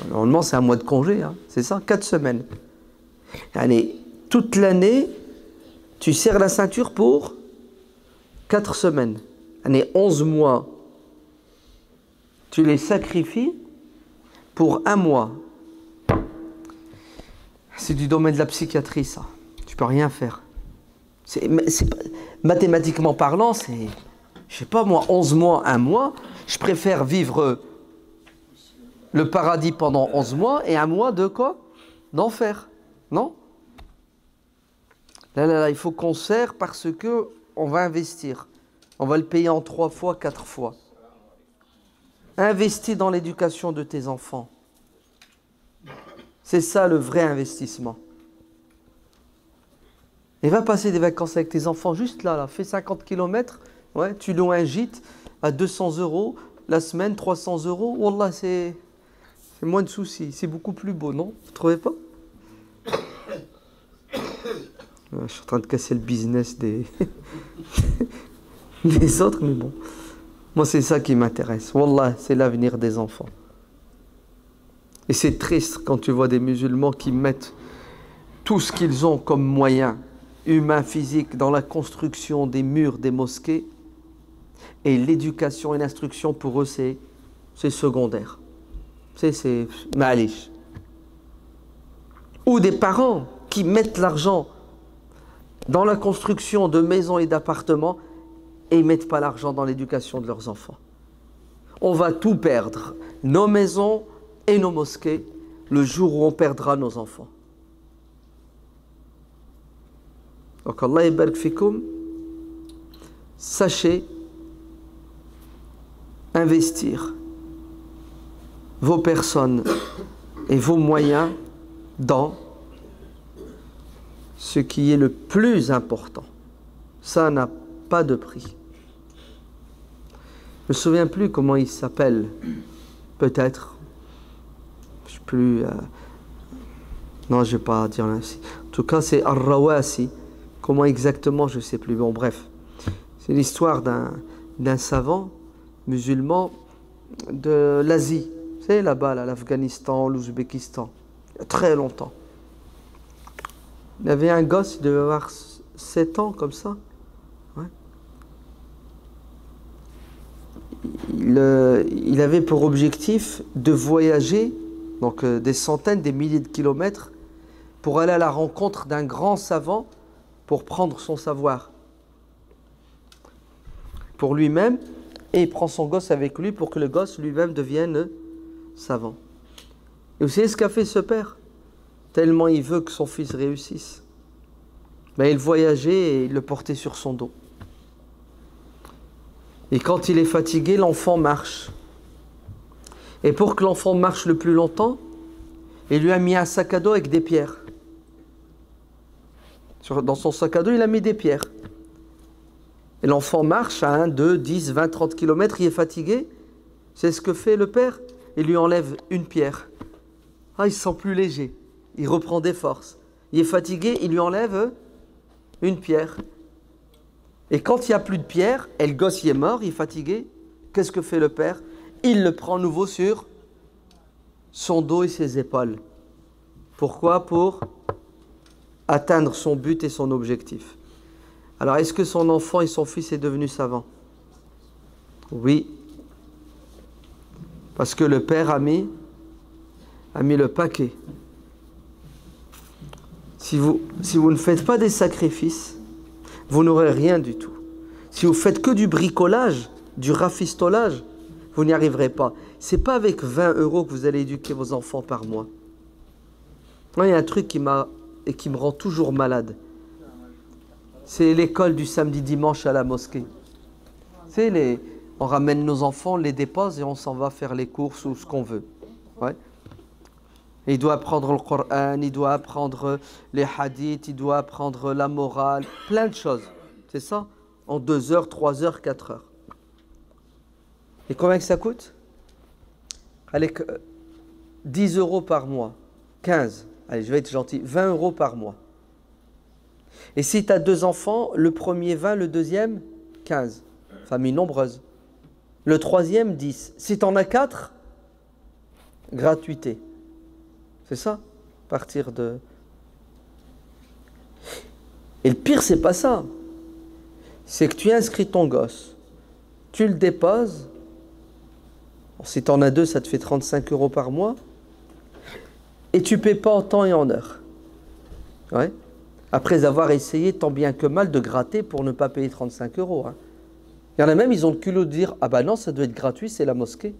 Normalement, c'est un mois de congé, hein. C'est ça? 4 semaines. Allez, toute l'année, tu serres la ceinture pour 4 semaines. Allez, 11 mois. Tu les sacrifies pour 1 mois. C'est du domaine de la psychiatrie, ça. Tu peux rien faire. Mathématiquement parlant, c'est, je sais pas moi, 11 mois, 1 mois. Je préfère vivre le paradis pendant 11 mois et 1 mois de quoi? D'enfer. Non? Là, il faut qu'on serre parce que on va investir. On va le payer en 3 fois, 4 fois. Investis dans l'éducation de tes enfants. C'est ça le vrai investissement. Et va passer des vacances avec tes enfants juste là. Fais 50 km, ouais, tu loues un gîte à 200 € la semaine, 300 €. Wallah, c'est moins de soucis. C'est beaucoup plus beau, non? Vous ne trouvez pas? Je suis en train de casser le business des autres, mais bon. Moi, c'est ça qui m'intéresse. Wallah, c'est l'avenir des enfants. Et c'est triste quand tu vois des musulmans qui mettent tout ce qu'ils ont comme moyens humains, physiques, dans la construction des murs des mosquées. Et l'éducation et l'instruction, pour eux, c'est secondaire. C'est malish. Ou des parents qui mettent l'argent dans la construction de maisons et d'appartements et ne mettent pas l'argent dans l'éducation de leurs enfants. On va tout perdre, nos maisons et nos mosquées, le jour où on perdra nos enfants. Donc Allah yabarak fikoum, sachez investir vos personnes et vos moyens dans ce qui est le plus important. Ça n'a pas de prix. Je ne me souviens plus comment il s'appelle. Peut-être. Je ne sais plus. Non, je ne vais pas dire ainsi. En tout cas, c'est Ar-Rawasi. Comment exactement, je ne sais plus. Bon, bref. C'est l'histoire d'un savant musulman de l'Asie. Vous savez, là-bas, là, l'Afghanistan, l'Ouzbékistan. Il y a très longtemps. Il avait un gosse, il devait avoir 7 ans, comme ça. Ouais. Il avait pour objectif de voyager, donc des centaines, des milliers de kilomètres, pour aller à la rencontre d'un grand savant, pour prendre son savoir. Pour lui-même, et il prend son gosse avec lui pour que le gosse lui-même devienne savant. Et vous savez ce qu'a fait ce père? Tellement il veut que son fils réussisse. Ben, il voyageait et il le portait sur son dos. Et quand il est fatigué, l'enfant marche. Et pour que l'enfant marche le plus longtemps, il lui a mis un sac à dos avec des pierres. Dans son sac à dos, il a mis des pierres. Et l'enfant marche à 1, 2, 10, 20, 30 km, il est fatigué. C'est ce que fait le père. Il lui enlève une pierre. Ah, il se sent plus léger. Il reprend des forces. Il est fatigué, il lui enlève une pierre. Et quand il n'y a plus de pierre, et le gosse il est mort, il est fatigué, qu'est-ce que fait le père? Il le prend nouveau sur son dos et ses épaules. Pourquoi? Pour atteindre son but et son objectif. Alors, est-ce que son enfant et son fils est devenu savant? Oui. Parce que le père a mis le paquet. Si vous ne faites pas des sacrifices, vous n'aurez rien du tout. Si vous faites que du bricolage, du rafistolage, vous n'y arriverez pas. Ce n'est pas avec 20 € que vous allez éduquer vos enfants par mois. Moi, il y a un truc qui me rend toujours malade. C'est l'école du samedi-dimanche à la mosquée. On ramène nos enfants, on les dépose et on s'en va faire les courses ou ce qu'on veut. Ouais. Il doit apprendre le Coran, il doit apprendre les hadiths, il doit apprendre la morale, plein de choses. C'est ça? En 2 heures, 3 heures, 4 heures. Et combien que ça coûte? Allez, 10 € par mois. 15. Allez, je vais être gentil. 20 € par mois. Et si tu as 2 enfants, le premier 20, le deuxième 15. Famille nombreuse. Le troisième 10. Si tu en as 4, gratuité. C'est ça? Partir de... Et le pire, c'est pas ça. C'est que tu inscris ton gosse. Tu le déposes. Bon, si tu en as 2, ça te fait 35 € par mois. Et tu ne paies pas en temps et en heure. Ouais. Après avoir essayé tant bien que mal de gratter pour ne pas payer 35 €. Hein. Il y en a même, ils ont le culot de dire « Ah ben non, ça doit être gratuit, c'est la mosquée. »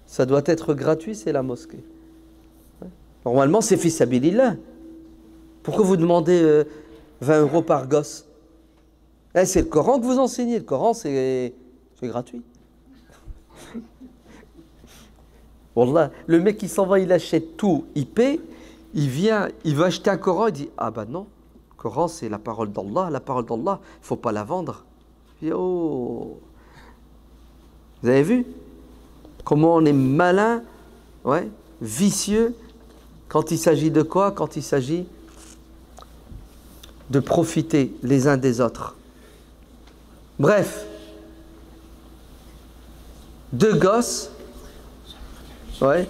Ça doit être gratuit, c'est la mosquée. Ouais. Normalement, c'est fi sabilillah. Pourquoi vous demandez 20 € par gosse? C'est le Coran que vous enseignez. Le Coran, c'est gratuit. Wallah, le mec, il s'en va, il achète tout, il paie, il vient, il va acheter un Coran, il dit « Ah ben non, le Coran, c'est la parole d'Allah, il ne faut pas la vendre. » Oh. Vous avez vu comment on est malin, ouais, vicieux, quand il s'agit de quoi? Quand il s'agit de profiter les uns des autres. Bref, 2 gosses, ouais,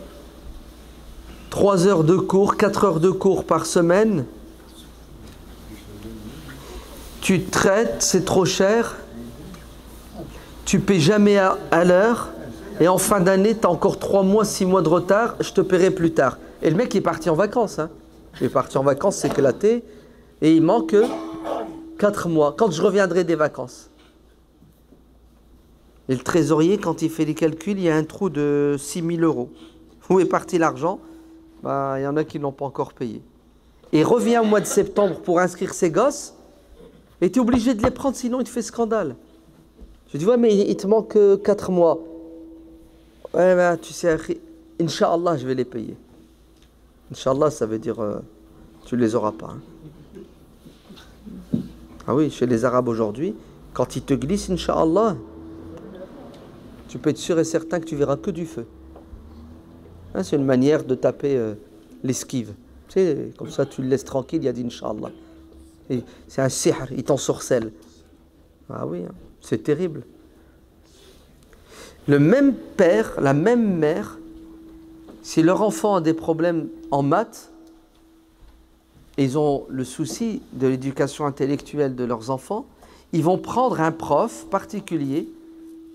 3 heures de cours, 4 heures de cours par semaine, tu traites, c'est trop cher, tu ne paies jamais à l'heure, et en fin d'année, tu as encore 3 mois, 6 mois de retard, je te paierai plus tard. Et le mec est parti en vacances. Hein. Il est parti en vacances, c'est éclaté, et il manque 4 mois, quand je reviendrai des vacances. Et le trésorier, quand il fait les calculs, il y a un trou de 6 000 €. Où est parti l'argent? Ben, il y en a qui ne l'ont pas encore payé. Et revient au mois de septembre pour inscrire ses gosses, et tu es obligé de les prendre, sinon il te fait scandale. Je dis, ouais, mais il te manque 4 mois. Ouais, ben, tu sais, Inch'Allah, je vais les payer. Inch'Allah, ça veut dire, tu ne les auras pas. Hein. Ah oui, chez les Arabes aujourd'hui, quand ils te glissent, Inch'Allah, tu peux être sûr et certain que tu verras que du feu. Hein, c'est une manière de taper l'esquive. Tu sais, comme ça, tu le laisses tranquille, il a dit Inch'Allah. C'est un sihr, il t'ensorcelle. Ah oui, hein, c'est terrible. Le même père, la même mère, si leur enfant a des problèmes en maths, et ils ont le souci de l'éducation intellectuelle de leurs enfants, ils vont prendre un prof particulier,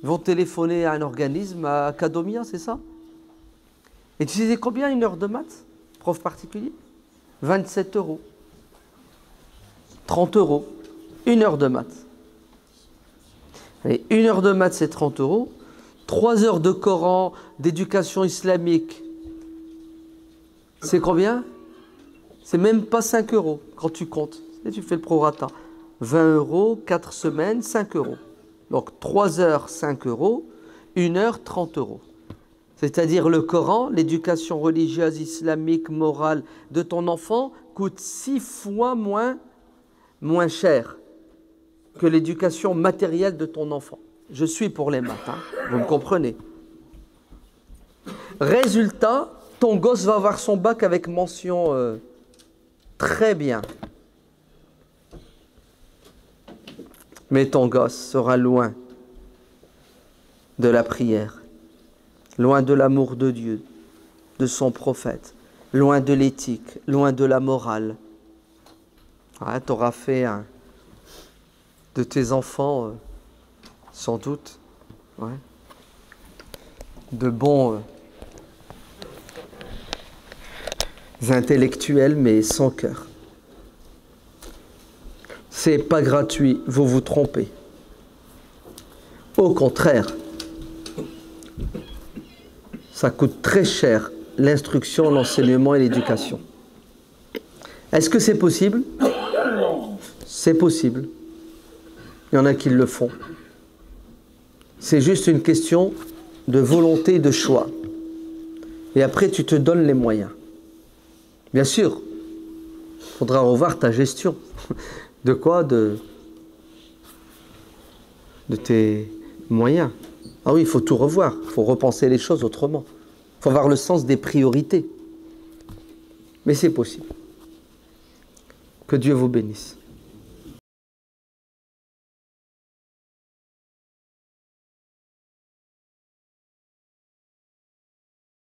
ils vont téléphoner à un organisme, à Academia, c'est ça? Et tu sais combien une heure de maths, prof particulier? 27 €. 30 €. Une heure de maths. Et une heure de maths, c'est 30 €. 3 heures de Coran, d'éducation islamique, c'est combien? C'est même pas 5 € quand tu comptes. Et tu fais le prorata. 20 €, 4 semaines, 5 €. Donc 3 heures, 5 €. 1 heure, 30 €. C'est-à-dire le Coran, l'éducation religieuse, islamique, morale de ton enfant coûte 6 fois moins cher. que l'éducation matérielle de ton enfant. Je suis pour les maths, hein, vous me comprenez. Résultat, ton gosse va avoir son bac avec mention très bien. Mais ton gosse sera loin de la prière, loin de l'amour de Dieu, de son prophète, loin de l'éthique, loin de la morale. Ah, tu auras fait de tes enfants, sans doute, de bons intellectuels, mais sans cœur. C'est pas gratuit, vous vous trompez. Au contraire, ça coûte très cher l'instruction, l'enseignement et l'éducation. Est-ce que c'est possible? C'est possible. Il y en a qui le font. C'est juste une question de volonté, de choix. Et après, tu te donnes les moyens. Bien sûr, il faudra revoir ta gestion. De quoi? De tes moyens. Ah oui, il faut tout revoir. Il faut repenser les choses autrement. Il faut avoir le sens des priorités. Mais c'est possible. Que Dieu vous bénisse.